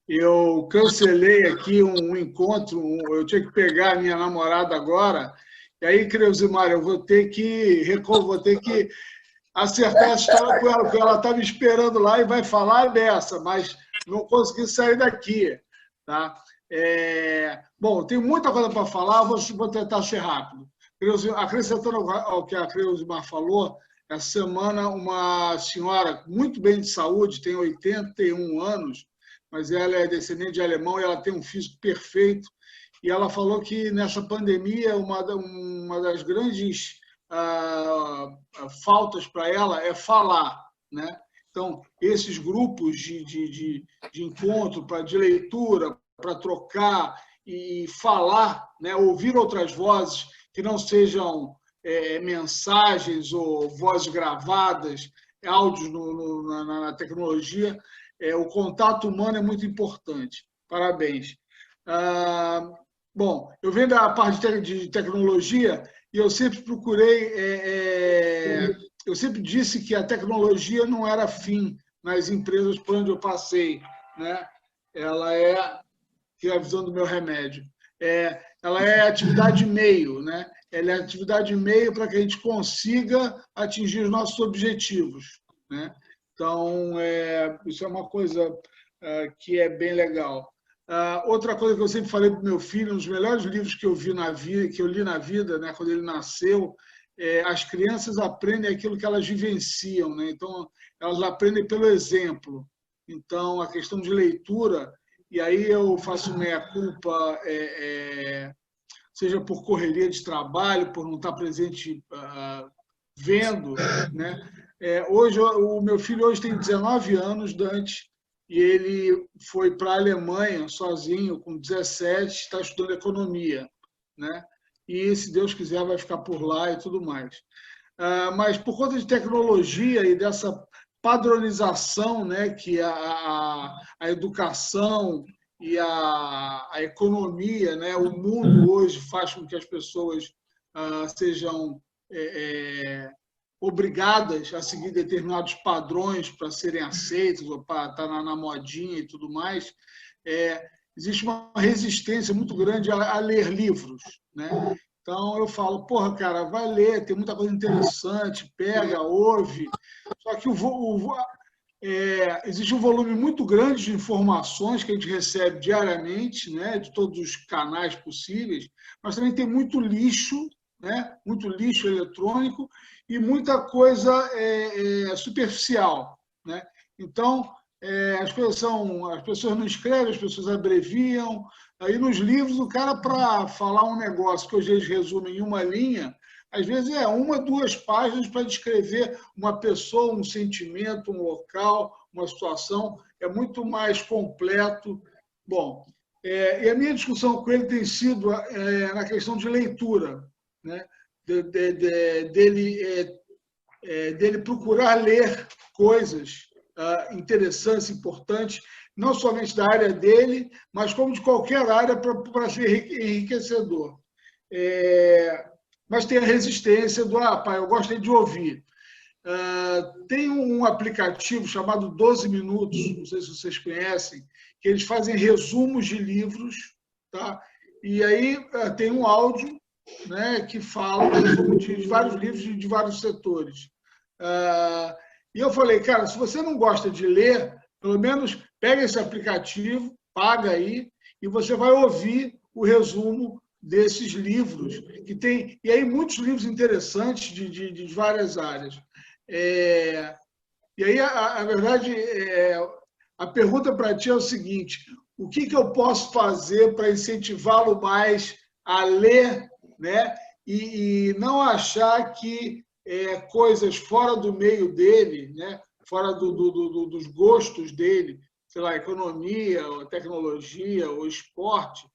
Eu cancelei aqui um encontro, eu tinha que pegar a minha namorada agora, e aí, Creusimar, eu vou ter que acertar essa história com ela, porque ela estava esperando lá e vai falar dessa, mas não consegui sair daqui. Tá? Bom, tem muita coisa para falar, vou tentar ser rápido. Acrescentando ao que a Creusimar falou, essa semana uma senhora muito bem de saúde, tem 81 anos, mas ela é descendente de alemão e ela tem um físico perfeito. E ela falou que nessa pandemia uma das grandes faltas para ela é falar, né? Então, esses grupos de encontro, de leitura, para trocar e falar, né? Ouvir outras vozes que não sejam mensagens ou vozes gravadas, áudios na tecnologia, o contato humano é muito importante. Parabéns. Bom, eu venho da parte de tecnologia e eu sempre procurei, eu sempre disse que a tecnologia não era fim nas empresas por onde eu passei, né? Ela que é a visão do meu remédio. ela é atividade meio, né? Ela é atividade meio para que a gente consiga atingir os nossos objetivos, né? Então, isso é uma coisa que é bem legal. Outra coisa que eu sempre falei para o meu filho, um dos melhores livros que eu li na vida, né, quando ele nasceu, as crianças aprendem aquilo que elas vivenciam, né? Então, elas aprendem pelo exemplo. Então, a questão de leitura, e aí eu faço meia-culpa, seja por correria de trabalho, por não estar presente vendo, né? Hoje, o meu filho hoje tem 19 anos, Dante, e ele foi para a Alemanha sozinho, com 17, está estudando economia, né? E, se Deus quiser, vai ficar por lá e tudo mais. Mas, por conta de tecnologia e dessa padronização, né, que a educação e a economia, né, o mundo hoje faz com que as pessoas sejam obrigadas a seguir determinados padrões para serem aceitos ou para estar na modinha e tudo mais, existe uma resistência muito grande a ler livros, né? Então, eu falo, porra, cara, vai ler, tem muita coisa interessante, pega, ouve. Só que existe um volume muito grande de informações que a gente recebe diariamente, né, de todos os canais possíveis, mas também tem muito lixo, né, muito lixo eletrônico e muita coisa superficial, né? Então, as pessoas não escrevem, as pessoas abreviam. Aí nos livros, o cara, para falar um negócio que hoje eles resumem em uma linha, às vezes 1, 2 páginas para descrever uma pessoa, um sentimento, um local, uma situação. É muito mais completo. Bom, e a minha discussão com ele tem sido na questão de leitura, né? Dele procurar ler coisas interessantes, importantes, não somente da área dele, mas como de qualquer área para ser enriquecedor. Mas tem a resistência do, pai, eu gostei de ouvir. Tem um aplicativo chamado 12 Minutos, não sei se vocês conhecem, que eles fazem resumos de livros, tá? E aí tem um áudio, né, que fala de vários livros de vários setores. E eu falei, cara, se você não gosta de ler, pelo menos pega esse aplicativo, paga aí, e você vai ouvir o resumo desses livros, que tem, e aí muitos livros interessantes de várias áreas. E aí, a verdade, a pergunta para ti é o seguinte, o que eu posso fazer para incentivá-lo mais a ler, né? E não achar que coisas fora do meio dele, né? Fora dos gostos dele, sei lá, economia, ou tecnologia, ou esporte,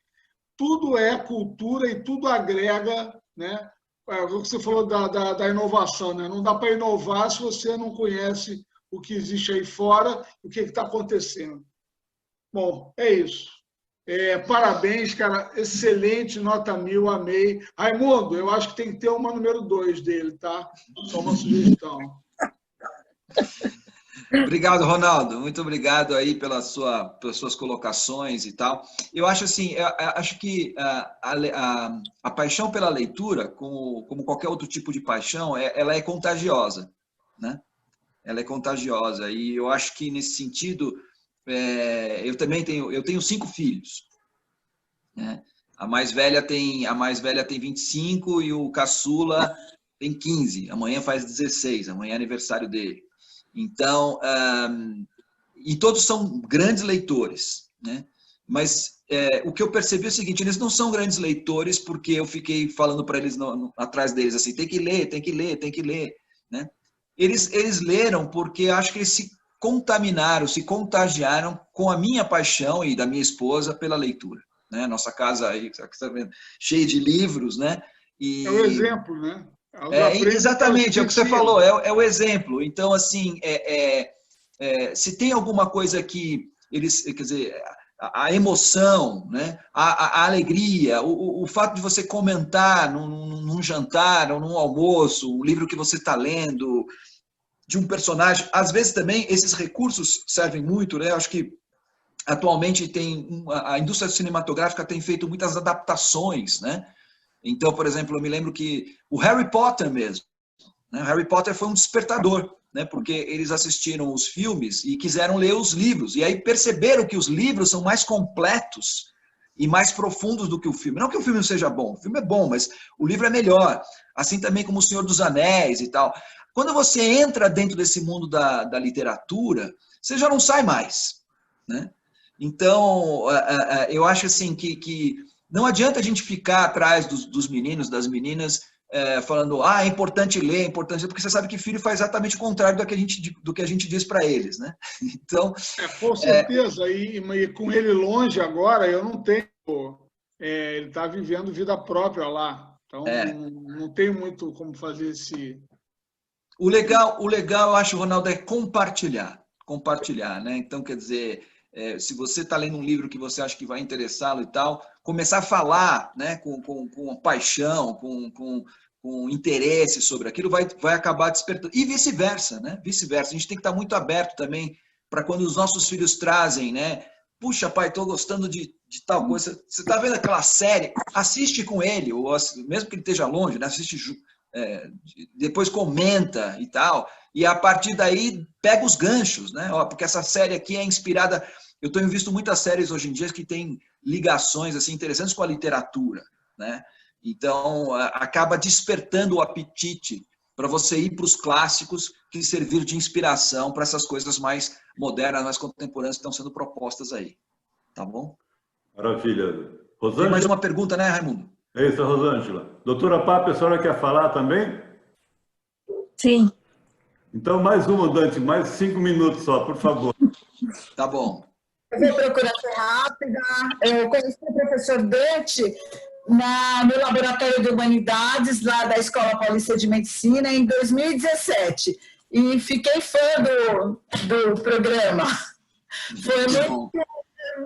tudo é cultura e tudo agrega, né? O que você falou da inovação, né? Não dá para inovar se você não conhece o que existe aí fora, o que está acontecendo. Bom, é isso. Parabéns, cara. Excelente, nota 1000, amei. Raimundo, eu acho que tem que ter uma número 2 dele, tá? Só uma sugestão.
Obrigado, Ronaldo. Muito obrigado aí pelas suas colocações e tal. Eu acho assim, acho que a paixão pela leitura, como qualquer outro tipo de paixão, ela é contagiosa, né? Ela é contagiosa. E eu acho que nesse sentido, eu tenho 5 filhos, né? A mais velha tem 25 e o caçula tem 15. Amanhã faz 16. Amanhã é aniversário dele. Então, e todos são grandes leitores, né? Mas o que eu percebi é o seguinte, eles não são grandes leitores porque eu fiquei falando para eles atrás deles assim, tem que ler, tem que ler, tem que ler, né? Eles leram porque acho que eles se contaminaram, se contagiaram com a minha paixão e da minha esposa pela leitura, né? Nossa casa aí, você está vendo, cheia de livros, né?
É o exemplo, né?
Exatamente, é o que você falou, é o exemplo. Então, assim, se tem alguma coisa que eles, quer dizer, a emoção, né? a alegria, o fato de você comentar num jantar ou num almoço, o livro que você está lendo, de um personagem, às vezes também esses recursos servem muito, né? Acho que atualmente a indústria cinematográfica tem feito muitas adaptações, né? Então, por exemplo, eu me lembro que o Harry Potter mesmo, né? Harry Potter foi um despertador, né? Porque eles assistiram os filmes e quiseram ler os livros, e aí perceberam que os livros são mais completos e mais profundos do que o filme. Não que o filme não seja bom, o filme é bom, mas o livro é melhor. Assim também como O Senhor dos Anéis e tal. Quando você entra dentro desse mundo da literatura, você já não sai mais, né? Então, eu acho assim que não adianta a gente ficar atrás dos meninos, das meninas, falando, é importante ler, é importante ler, porque você sabe que filho faz exatamente o contrário do que a gente diz para eles, né? Então,
com certeza, e com ele longe agora, eu não tenho... ele está vivendo vida própria lá, então não tem muito como fazer esse...
O legal, eu acho, Ronaldo, é compartilhar, né? Então, quer dizer, se você está lendo um livro que você acha que vai interessá-lo e tal, começar a falar, né, com paixão, com interesse sobre aquilo, vai acabar despertando. E vice-versa, né? Vice-versa. A gente tem que estar muito aberto também para quando os nossos filhos trazem, né? Puxa, pai, estou gostando de tal coisa. Você está vendo aquela série? Assiste com ele, ou mesmo que ele esteja longe, né? Assiste depois comenta e tal, e a partir daí pega os ganchos, né? Porque essa série aqui é inspirada... Eu tenho visto muitas séries hoje em dia que têm ligações assim, interessantes com a literatura, né? Então, acaba despertando o apetite para você ir para os clássicos que servir de inspiração para essas coisas mais modernas, mais contemporâneas que estão sendo propostas aí. Tá bom?
Maravilha.
Rosângela? Tem mais uma pergunta, né, Raimundo?
É isso, Rosângela. Doutora Pape, a senhora quer falar também?
Sim.
Então, mais uma, Dante, mais 5 minutos só, por favor.
Tá bom.
Eu vou procurar ser rápida. Eu conheci o professor Dante no Laboratório de Humanidades, lá da Escola Paulista de Medicina, em 2017. E fiquei fã do programa.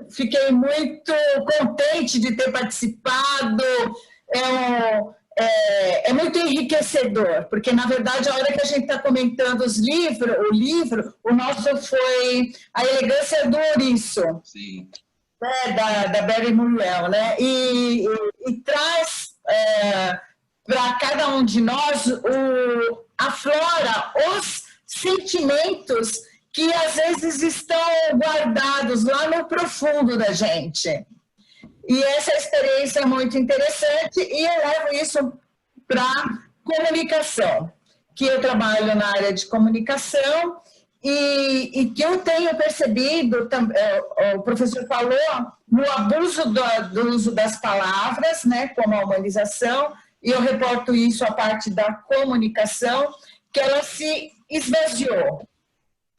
Fiquei muito contente de ter participado. É muito enriquecedor, porque, na verdade, a hora que a gente está comentando o livro, o nosso foi A Elegância do Ouriço, né, da Barry Muriel, né? E traz para cada um de nós, aflora os sentimentos que, às vezes, estão guardados lá no profundo da gente. E essa experiência é muito interessante e eu levo isso para comunicação, que eu trabalho na área de comunicação e que eu tenho percebido, o professor falou, no abuso do uso das palavras, né, como a humanização, e eu reporto isso à parte da comunicação, que ela se esvaziou.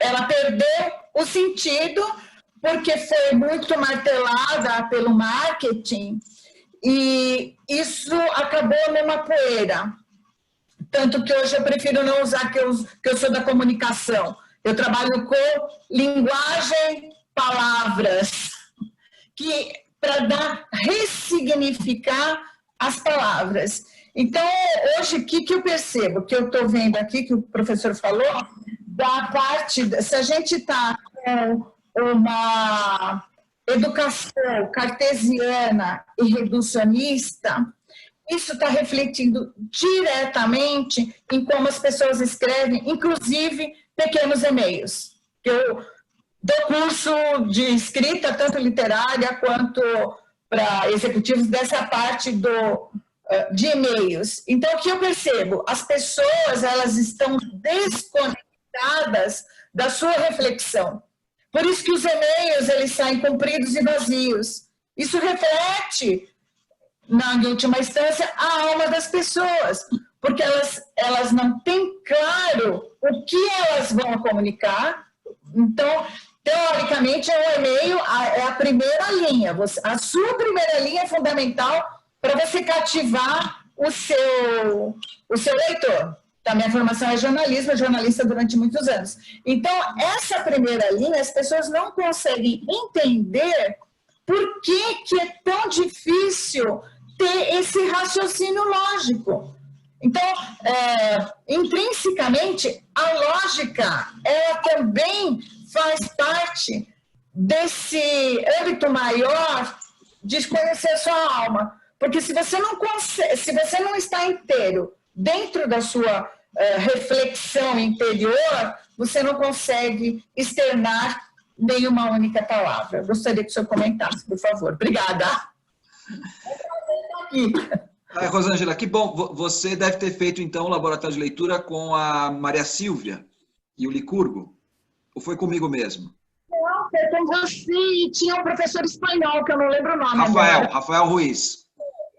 Ela perdeu o sentido porque foi muito martelada pelo marketing e isso acabou numa poeira. Tanto que hoje eu prefiro não usar que eu sou da comunicação. Eu trabalho com linguagem, palavras, para ressignificar as palavras. Então, hoje, o que eu percebo? Que eu estou vendo aqui, que o professor falou, da parte... Se a gente está com uma educação cartesiana e reducionista, isso está refletindo diretamente em como as pessoas escrevem, inclusive pequenos e-mails. Eu dou curso de escrita, tanto literária quanto para executivos, dessa parte de e-mails. Então, o que eu percebo? As pessoas elas estão desconectadas da sua reflexão. Por isso que os e-mails eles saem compridos e vazios. Isso reflete, na última instância, a alma das pessoas, porque elas não têm claro o que elas vão comunicar. Então, teoricamente, o e-mail é a primeira linha. A sua primeira linha é fundamental para você cativar o seu leitor. A minha formação é jornalismo, jornalista durante muitos anos. Então, essa primeira linha, as pessoas não conseguem entender por que é tão difícil ter esse raciocínio lógico. Então, intrinsecamente, a lógica, ela também faz parte desse âmbito maior de conhecer a sua alma. Porque se você não consegue, se você não está inteiro dentro da sua reflexão interior, você não consegue externar nenhuma única palavra. Gostaria que o senhor comentasse, por favor. Obrigada.
Rosângela, que bom. Você deve ter feito, então, o laboratório de leitura com a Maria Silvia e o Licurgo? Ou foi comigo mesmo?
Não, foi com você e tinha um professor espanhol, que eu não lembro o nome.
Rafael Ruiz.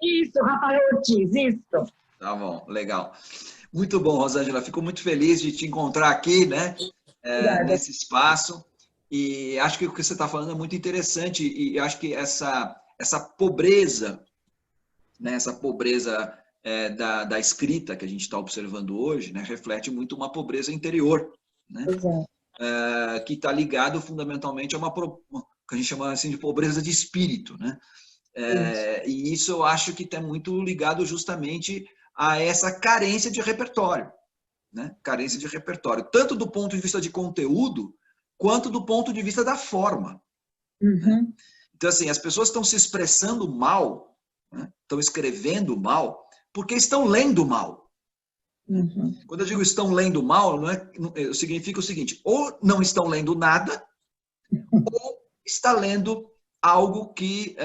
Isso, Rafael Ortiz, isso.
Tá bom, legal. Muito bom, Rosângela. Fico muito feliz de te encontrar aqui, né? Nesse espaço. E acho que o que você está falando é muito interessante. E acho que essa pobreza, né? Essa pobreza da escrita que a gente está observando hoje, né? Reflete muito uma pobreza interior, né? Que está ligado fundamentalmente a uma que a gente chama assim de pobreza de espírito, né? E isso eu acho que está muito ligado justamente a essa carência de repertório, né? Carência de repertório, tanto do ponto de vista de conteúdo, quanto do ponto de vista da forma. Né? Então, assim, as pessoas estão se expressando mal, né? Estão escrevendo mal, porque estão lendo mal. Quando eu digo estão lendo mal, significa o seguinte, ou não estão lendo nada, ou está lendo algo que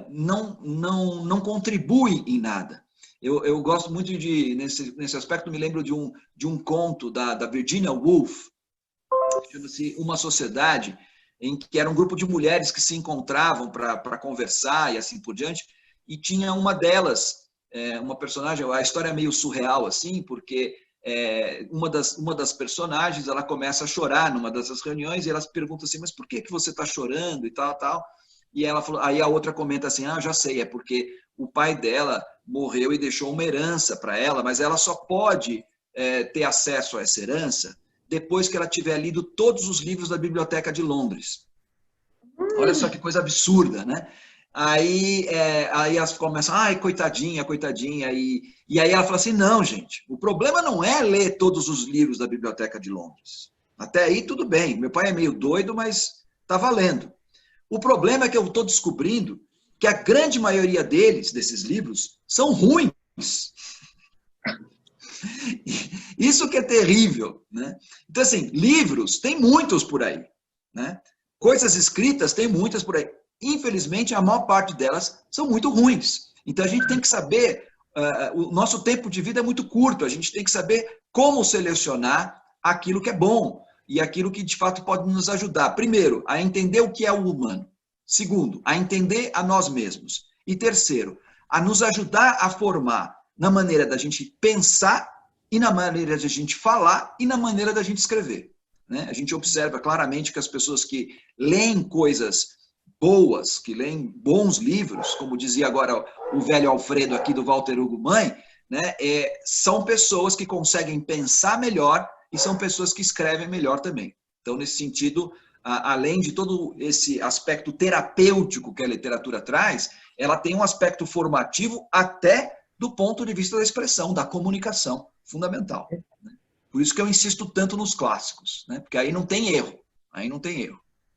não contribui em nada. Eu gosto muito nesse aspecto, me lembro de um conto da Virginia Woolf, chama-se Uma Sociedade, em que era um grupo de mulheres que se encontravam para conversar e assim por diante, e tinha uma delas, uma personagem, a história é meio surreal assim, porque uma das personagens, ela começa a chorar numa dessas reuniões e elas perguntam assim, mas por que você está chorando e tal, tal? E ela falou, aí a outra comenta assim, já sei, é porque o pai dela morreu e deixou uma herança para ela, mas ela só pode ter acesso a essa herança depois que ela tiver lido todos os livros da Biblioteca de Londres. Olha só que coisa absurda, né? Aí elas começam, coitadinha, coitadinha. E aí ela fala assim, não, gente, o problema não é ler todos os livros da Biblioteca de Londres. Até aí tudo bem, meu pai é meio doido, mas está valendo. O problema é que eu estou descobrindo que a grande maioria desses livros, são ruins. Isso que é terrível, né? Então, assim, livros, tem muitos por aí, né? Coisas escritas, tem muitas por aí. Infelizmente, a maior parte delas são muito ruins. Então, a gente tem que saber, o nosso tempo de vida é muito curto, a gente tem que saber como selecionar aquilo que é bom e aquilo que, de fato, pode nos ajudar. Primeiro, a entender o que é o humano. Segundo, a entender a nós mesmos. E terceiro, a nos ajudar a formar na maneira da gente pensar e na maneira da gente falar e na maneira da gente escrever. Né? A gente observa claramente que as pessoas que leem coisas boas, que leem bons livros, como dizia agora o velho Alfredo aqui do Walter Hugo Mãe, né? São pessoas que conseguem pensar melhor e são pessoas que escrevem melhor também. Então, nesse sentido, além de todo esse aspecto terapêutico que a literatura traz, ela tem um aspecto formativo até do ponto de vista da expressão, da comunicação, fundamental. Né? Por isso que eu insisto tanto nos clássicos, né? Porque aí não tem erro,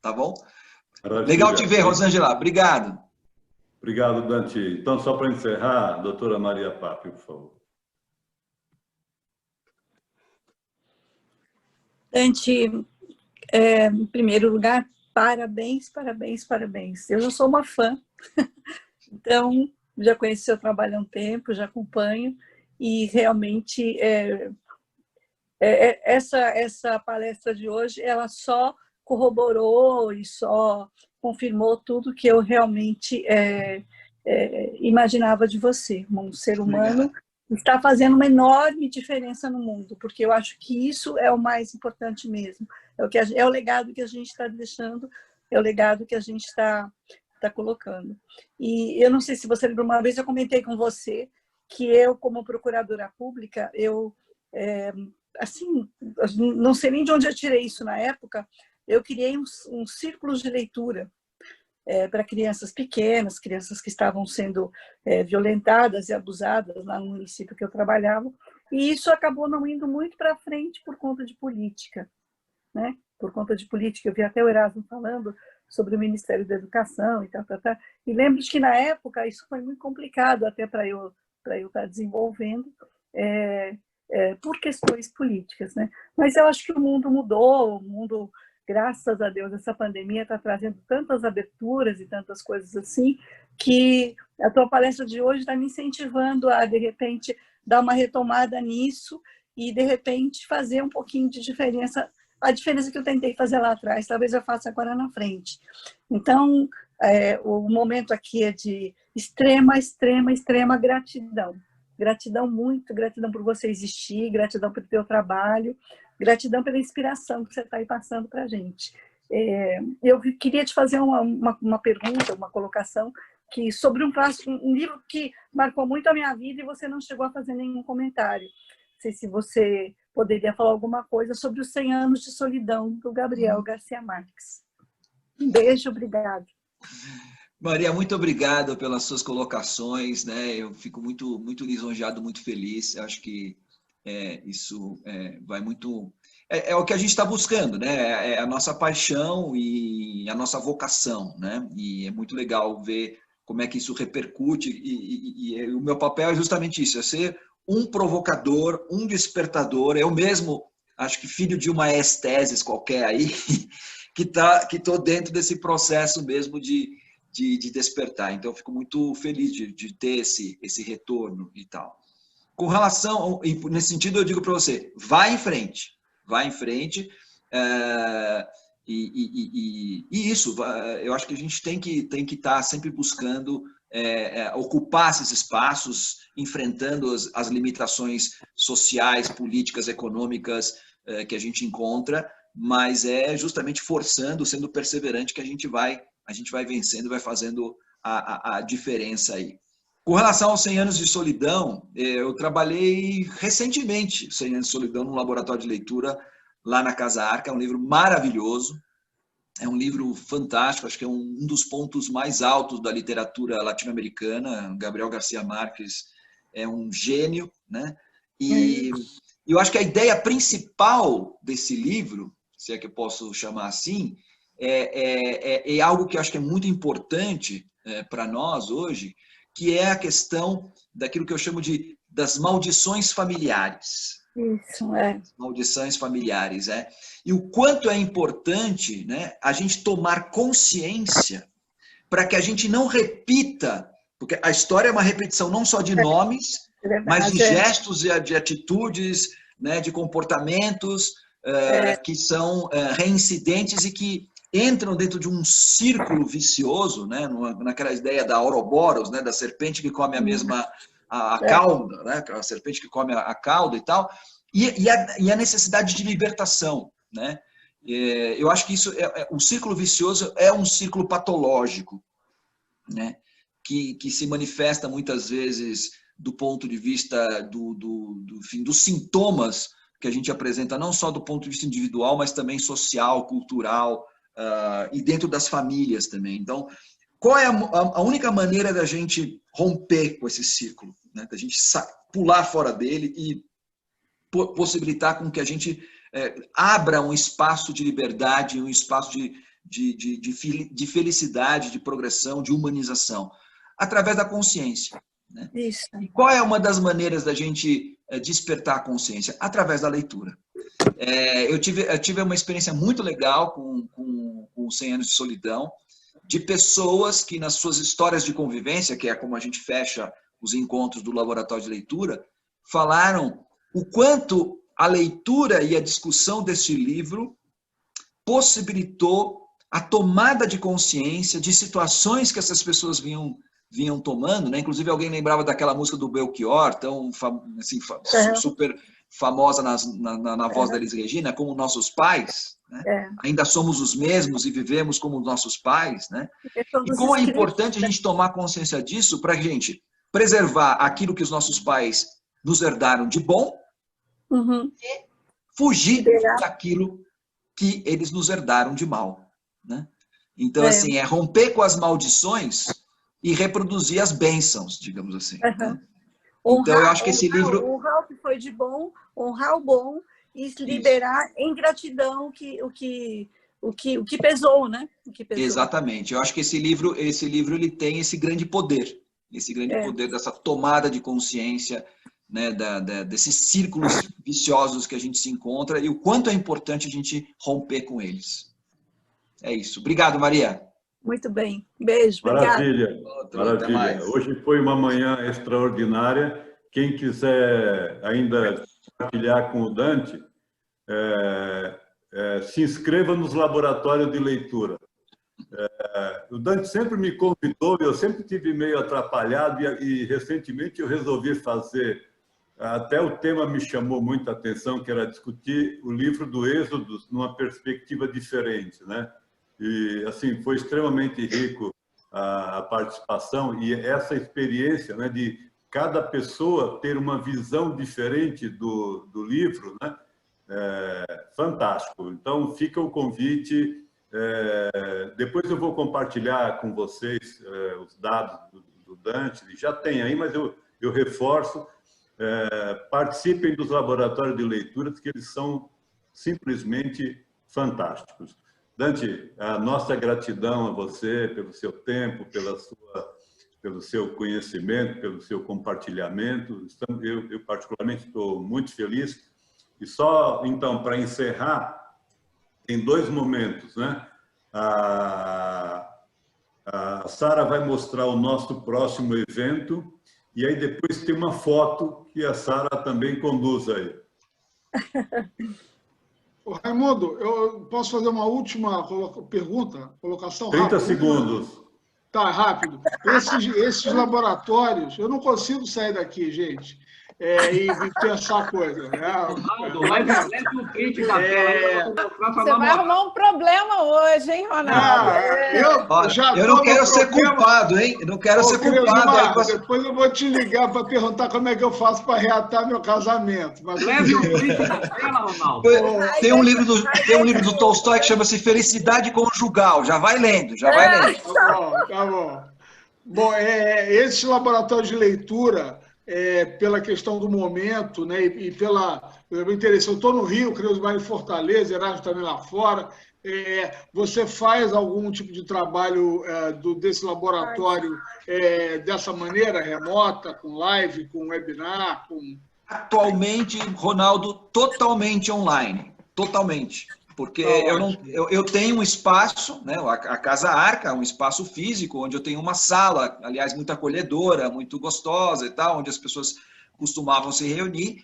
tá bom?
Maravilha.
Legal te ver, Rosângela, obrigado.
Obrigado, Dante. Então, só para encerrar, doutora Maria Papi, por favor.
Dante, em primeiro lugar, parabéns, parabéns, parabéns. Eu já sou uma fã, então já conheci seu trabalho há um tempo, já acompanho, e realmente essa palestra de hoje, ela só corroborou e só confirmou tudo que eu realmente imaginava de você, um ser humano que está fazendo uma enorme diferença no mundo, porque eu acho que isso é o mais importante mesmo. É o legado que a gente está deixando, é o legado que a gente está colocando. E eu não sei se você lembra, uma vez eu comentei com você que eu, como procuradora pública, assim, não sei nem de onde eu tirei isso na época, eu criei um círculos de leitura para crianças pequenas, crianças que estavam sendo violentadas e abusadas lá no município que eu trabalhava, e isso acabou não indo muito para frente por conta de política, né? Por conta de política, eu vi até o Erasmo falando sobre o Ministério da Educação e tal. E lembro que, na época, isso foi muito complicado até para eu estar desenvolvendo, por questões políticas, né? Mas eu acho que o mundo mudou, graças a Deus, essa pandemia está trazendo tantas aberturas e tantas coisas assim, que a tua palestra de hoje está me incentivando a, de repente, dar uma retomada nisso e, de repente, fazer um pouquinho de diferença, a diferença que eu tentei fazer lá atrás, talvez eu faça agora na frente. Então, o momento aqui é de extrema, extrema, extrema gratidão. Gratidão, muito gratidão por você existir, gratidão pelo teu trabalho, gratidão pela inspiração que você está aí passando para a gente. Eu queria te fazer uma pergunta, uma colocação, que sobre um livro que marcou muito a minha vida e você não chegou a fazer nenhum comentário. Não sei se você poderia falar alguma coisa sobre os 100 anos de solidão, do Gabriel Garcia Marques. Um beijo, obrigado.
Maria, muito obrigado pelas suas colocações, né? Eu fico muito, muito lisonjeado, muito feliz. Eu acho que isso vai muito... É o que a gente está buscando, né? É a nossa paixão e a nossa vocação, né? E é muito legal ver como é que isso repercute. E o meu papel é justamente isso, é ser um provocador, um despertador. Eu mesmo, acho que filho de uma esteses qualquer aí, que estou dentro desse processo mesmo de despertar. Então, eu fico muito feliz de ter esse retorno e tal. Com relação, nesse sentido, eu digo para você, vá em frente. E isso, eu acho que a gente tem que estar sempre buscando ocupar esses espaços, enfrentando as limitações sociais, políticas, econômicas que a gente encontra, mas é justamente forçando, sendo perseverante, que a gente vai vencendo, vai fazendo a diferença aí. Com relação aos 100 anos de solidão, eu trabalhei recentemente 100 anos de solidão no laboratório de leitura lá na Casa Arca. É um livro maravilhoso, é um livro fantástico, acho que é um dos pontos mais altos da literatura latino-americana. Gabriel Garcia Marques é um gênio, né? E eu acho que a ideia principal desse livro, se é que eu posso chamar assim, é algo que eu acho que é muito importante para nós hoje, que é a questão daquilo que eu chamo das maldições familiares.
Isso,
Maldições familiares, E o quanto é importante, né, a gente tomar consciência para que a gente não repita, porque a história é uma repetição não só de nomes, mas de gestos e de atitudes, né, de comportamentos que são reincidentes e que entram dentro de um círculo vicioso, né, naquela ideia da Ouroboros, né, da serpente que come a cauda, né, a serpente que come a cauda e tal, e a necessidade de libertação, né? Eu acho que isso o círculo vicioso é um círculo patológico, né, que se manifesta muitas vezes do ponto de vista dos sintomas que a gente apresenta, não só do ponto de vista individual, mas também social, cultural, e dentro das famílias também. Então, qual é a única maneira da gente romper com esse círculo, né? Da gente pular fora dele e possibilitar com que a gente abra um espaço de liberdade, um espaço de felicidade, de progressão, de humanização, através da consciência, né?
Isso.
E qual é uma das maneiras da gente despertar a consciência? Através da leitura. Eu tive uma experiência muito legal com 100 anos de solidão, de pessoas que nas suas histórias de convivência, que é como a gente fecha os encontros do laboratório de leitura, falaram o quanto a leitura e a discussão deste livro possibilitou a tomada de consciência de situações que essas pessoas vinham tomando, né? Inclusive alguém lembrava daquela música do Belchior, tão assim, super famosa na voz da Elis Regina, como nossos pais, né? Ainda somos os mesmos e vivemos como nossos pais, né? E como é importante a gente tomar consciência disso para a gente preservar aquilo que os nossos pais nos herdaram de bom e fugir daquilo que eles nos herdaram de mal, né? Então, assim, romper com as maldições e reproduzir as bênçãos, digamos assim, né? Então, eu acho que esse livro...
Honrar o que foi de bom, honrar o bom e liberar em gratidão o que o que pesou, né? O que pesou.
Exatamente. Eu acho que esse livro ele tem esse grande poder dessa tomada de consciência, né, desses círculos viciosos que a gente se encontra e o quanto é importante a gente romper com eles. É isso. Obrigado, Maria.
Muito bem. Beijo.
Maravilha.
Obrigado.
Maravilha. Hoje foi uma manhã extraordinária. Quem quiser ainda compartilhar com o Dante, se inscreva nos laboratórios de leitura. O Dante sempre me convidou, eu sempre tive meio atrapalhado e recentemente eu resolvi fazer. Até o tema me chamou muita atenção, que era discutir o livro do Êxodo numa perspectiva diferente, né? E assim foi extremamente rico a participação e essa experiência, né, de cada pessoa ter uma visão diferente do livro, né? Fantástico. Então fica o convite. Depois eu vou compartilhar com vocês os dados do Dante. Já tem aí, mas eu reforço. Participem dos laboratórios de leituras, que eles são simplesmente fantásticos. Dante, a nossa gratidão a você pelo seu tempo, pelo seu conhecimento, pelo seu compartilhamento. Eu particularmente estou muito feliz. E só, então, para encerrar, tem 2 momentos, né? A Sara vai mostrar o nosso próximo evento e aí depois tem uma foto que a Sara também conduz aí.
Raimundo, eu posso fazer uma última colocação?
30 segundos.
Tá, rápido. Esses laboratórios, eu não consigo sair daqui, gente, e pensar coisa.
Leve um print da tela.
Você vai arrumar um problema hoje, hein, Ronaldo?
Eu não quero ser culpado, hein? Eu não quero ser culpado.
Depois eu vou te ligar para perguntar como é que eu faço para reatar meu casamento. Mas...
Leve um print da tela, Ronaldo.
Tem um livro do Tolstói que chama-se Felicidade Conjugal. Já vai lendo, já vai lendo.
Tá bom. Bom, esse laboratório de leitura... pela questão do momento, né, e pelo interesse. Eu estou no Rio, Creuza Bairro em Fortaleza, Erasmo também lá fora. Você faz algum tipo de trabalho desse laboratório dessa maneira, remota, com live, com webinar?
Atualmente, Ronaldo, totalmente online. Totalmente. Porque eu tenho um espaço, né, a Casa Arca, um espaço físico, onde eu tenho uma sala, aliás, muito acolhedora, muito gostosa e tal, onde as pessoas costumavam se reunir.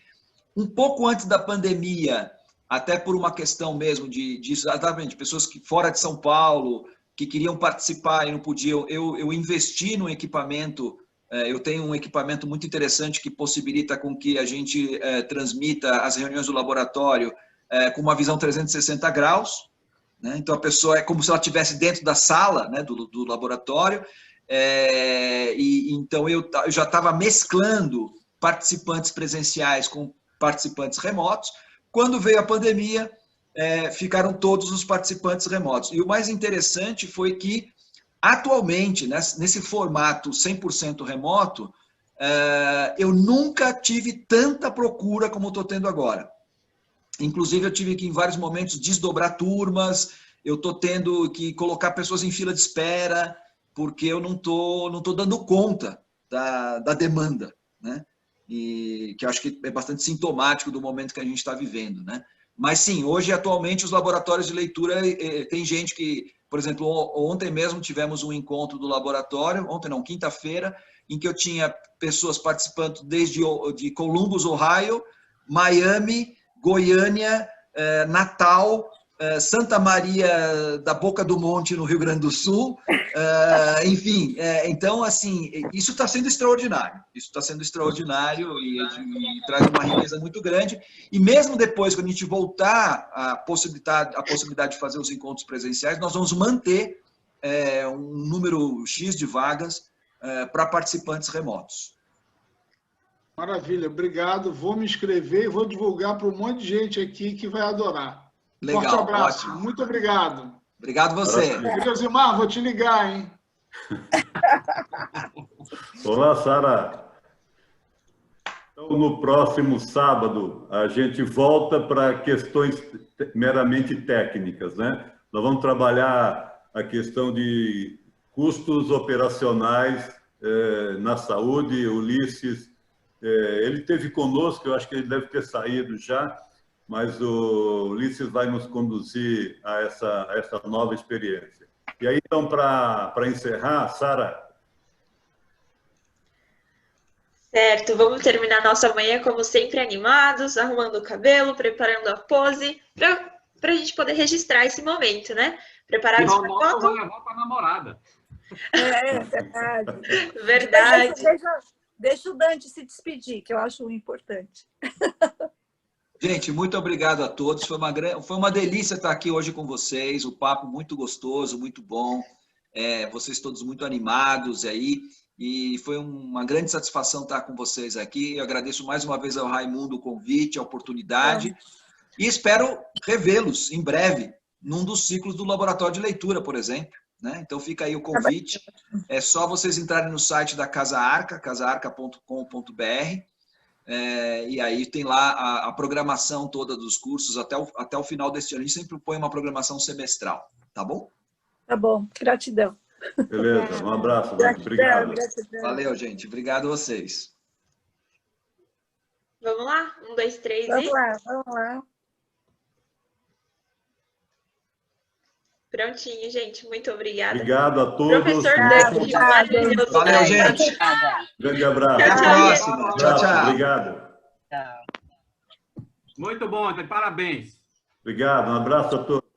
Um pouco antes da pandemia, até por uma questão mesmo de exatamente, pessoas que fora de São Paulo, que queriam participar e não podiam, eu investi no equipamento. Eu tenho um equipamento muito interessante que possibilita com que a gente transmita as reuniões do laboratório com uma visão 360 graus, né? Então a pessoa é como se ela estivesse dentro da sala, né, do laboratório, então eu já estava mesclando participantes presenciais com participantes remotos. Quando veio a pandemia, ficaram todos os participantes remotos. E o mais interessante foi que, atualmente, nesse formato 100% remoto, eu nunca tive tanta procura como estou tendo agora. Inclusive, eu tive que, em vários momentos, desdobrar turmas, eu estou tendo que colocar pessoas em fila de espera, porque eu não tô dando conta da demanda, né? E que eu acho que é bastante sintomático do momento que a gente está vivendo, né? Mas, sim, hoje, atualmente, os laboratórios de leitura, tem gente que, por exemplo, ontem mesmo tivemos um encontro do laboratório, quinta-feira, em que eu tinha pessoas participando desde de Columbus, Ohio, Miami, Goiânia, Natal, Santa Maria da Boca do Monte, no Rio Grande do Sul, enfim. Então, assim, isso está sendo extraordinário. Isso está sendo extraordinário e traz uma riqueza muito grande. E mesmo depois, quando a gente voltar a possibilidade de fazer os encontros presenciais, nós vamos manter um número X de vagas para participantes remotos.
Maravilha, obrigado. Vou me inscrever e vou divulgar para um monte de gente aqui que vai adorar.
Legal,
forte abraço.
Ótimo.
Muito obrigado.
Obrigado você.
Josimar, vou te ligar, hein?
Olá, Sara. Então, no próximo sábado, a gente volta para questões meramente técnicas, né? Nós vamos trabalhar a questão de custos operacionais na saúde. Ulisses, ele esteve conosco, eu acho que ele deve ter saído já, mas o Ulisses vai nos conduzir a essa nova experiência. E aí, então, para encerrar, Sara...
Certo, vamos terminar nossa manhã, como sempre, animados, arrumando o cabelo, preparando a pose, para a gente poder registrar esse momento, né? Preparados para a foto?
Vou levar para a namorada.
Verdade.
Verdade.
Deixa o Dante se despedir, que eu acho importante.
Gente, muito obrigado a todos. Foi uma delícia estar aqui hoje com vocês. O papo muito gostoso, muito bom. Vocês todos muito animados aí. E foi uma grande satisfação estar com vocês aqui. Eu agradeço mais uma vez ao Raimundo o convite, a oportunidade. E espero revê-los em breve, num dos ciclos do Laboratório de Leitura, por exemplo. Né? Então fica aí o convite. É só vocês entrarem no site da Casa Arca, casaarca.com.br. E aí tem lá a programação toda dos cursos até o final deste ano. A gente sempre põe uma programação semestral. Tá bom?
Tá bom. Gratidão.
Beleza, um abraço, obrigado.
Valeu, gente. Obrigado a vocês.
Vamos lá? 1, 2, 3
vamos
e...
Vamos lá.
Prontinho, gente. Muito obrigada.
Obrigado a todos.
Professor Dante, maravilhoso.
Valeu, gente. Grande abraço.
Até a próxima. Tchau, tchau.
Obrigado.
Muito bom, parabéns.
Obrigado, um abraço a todos.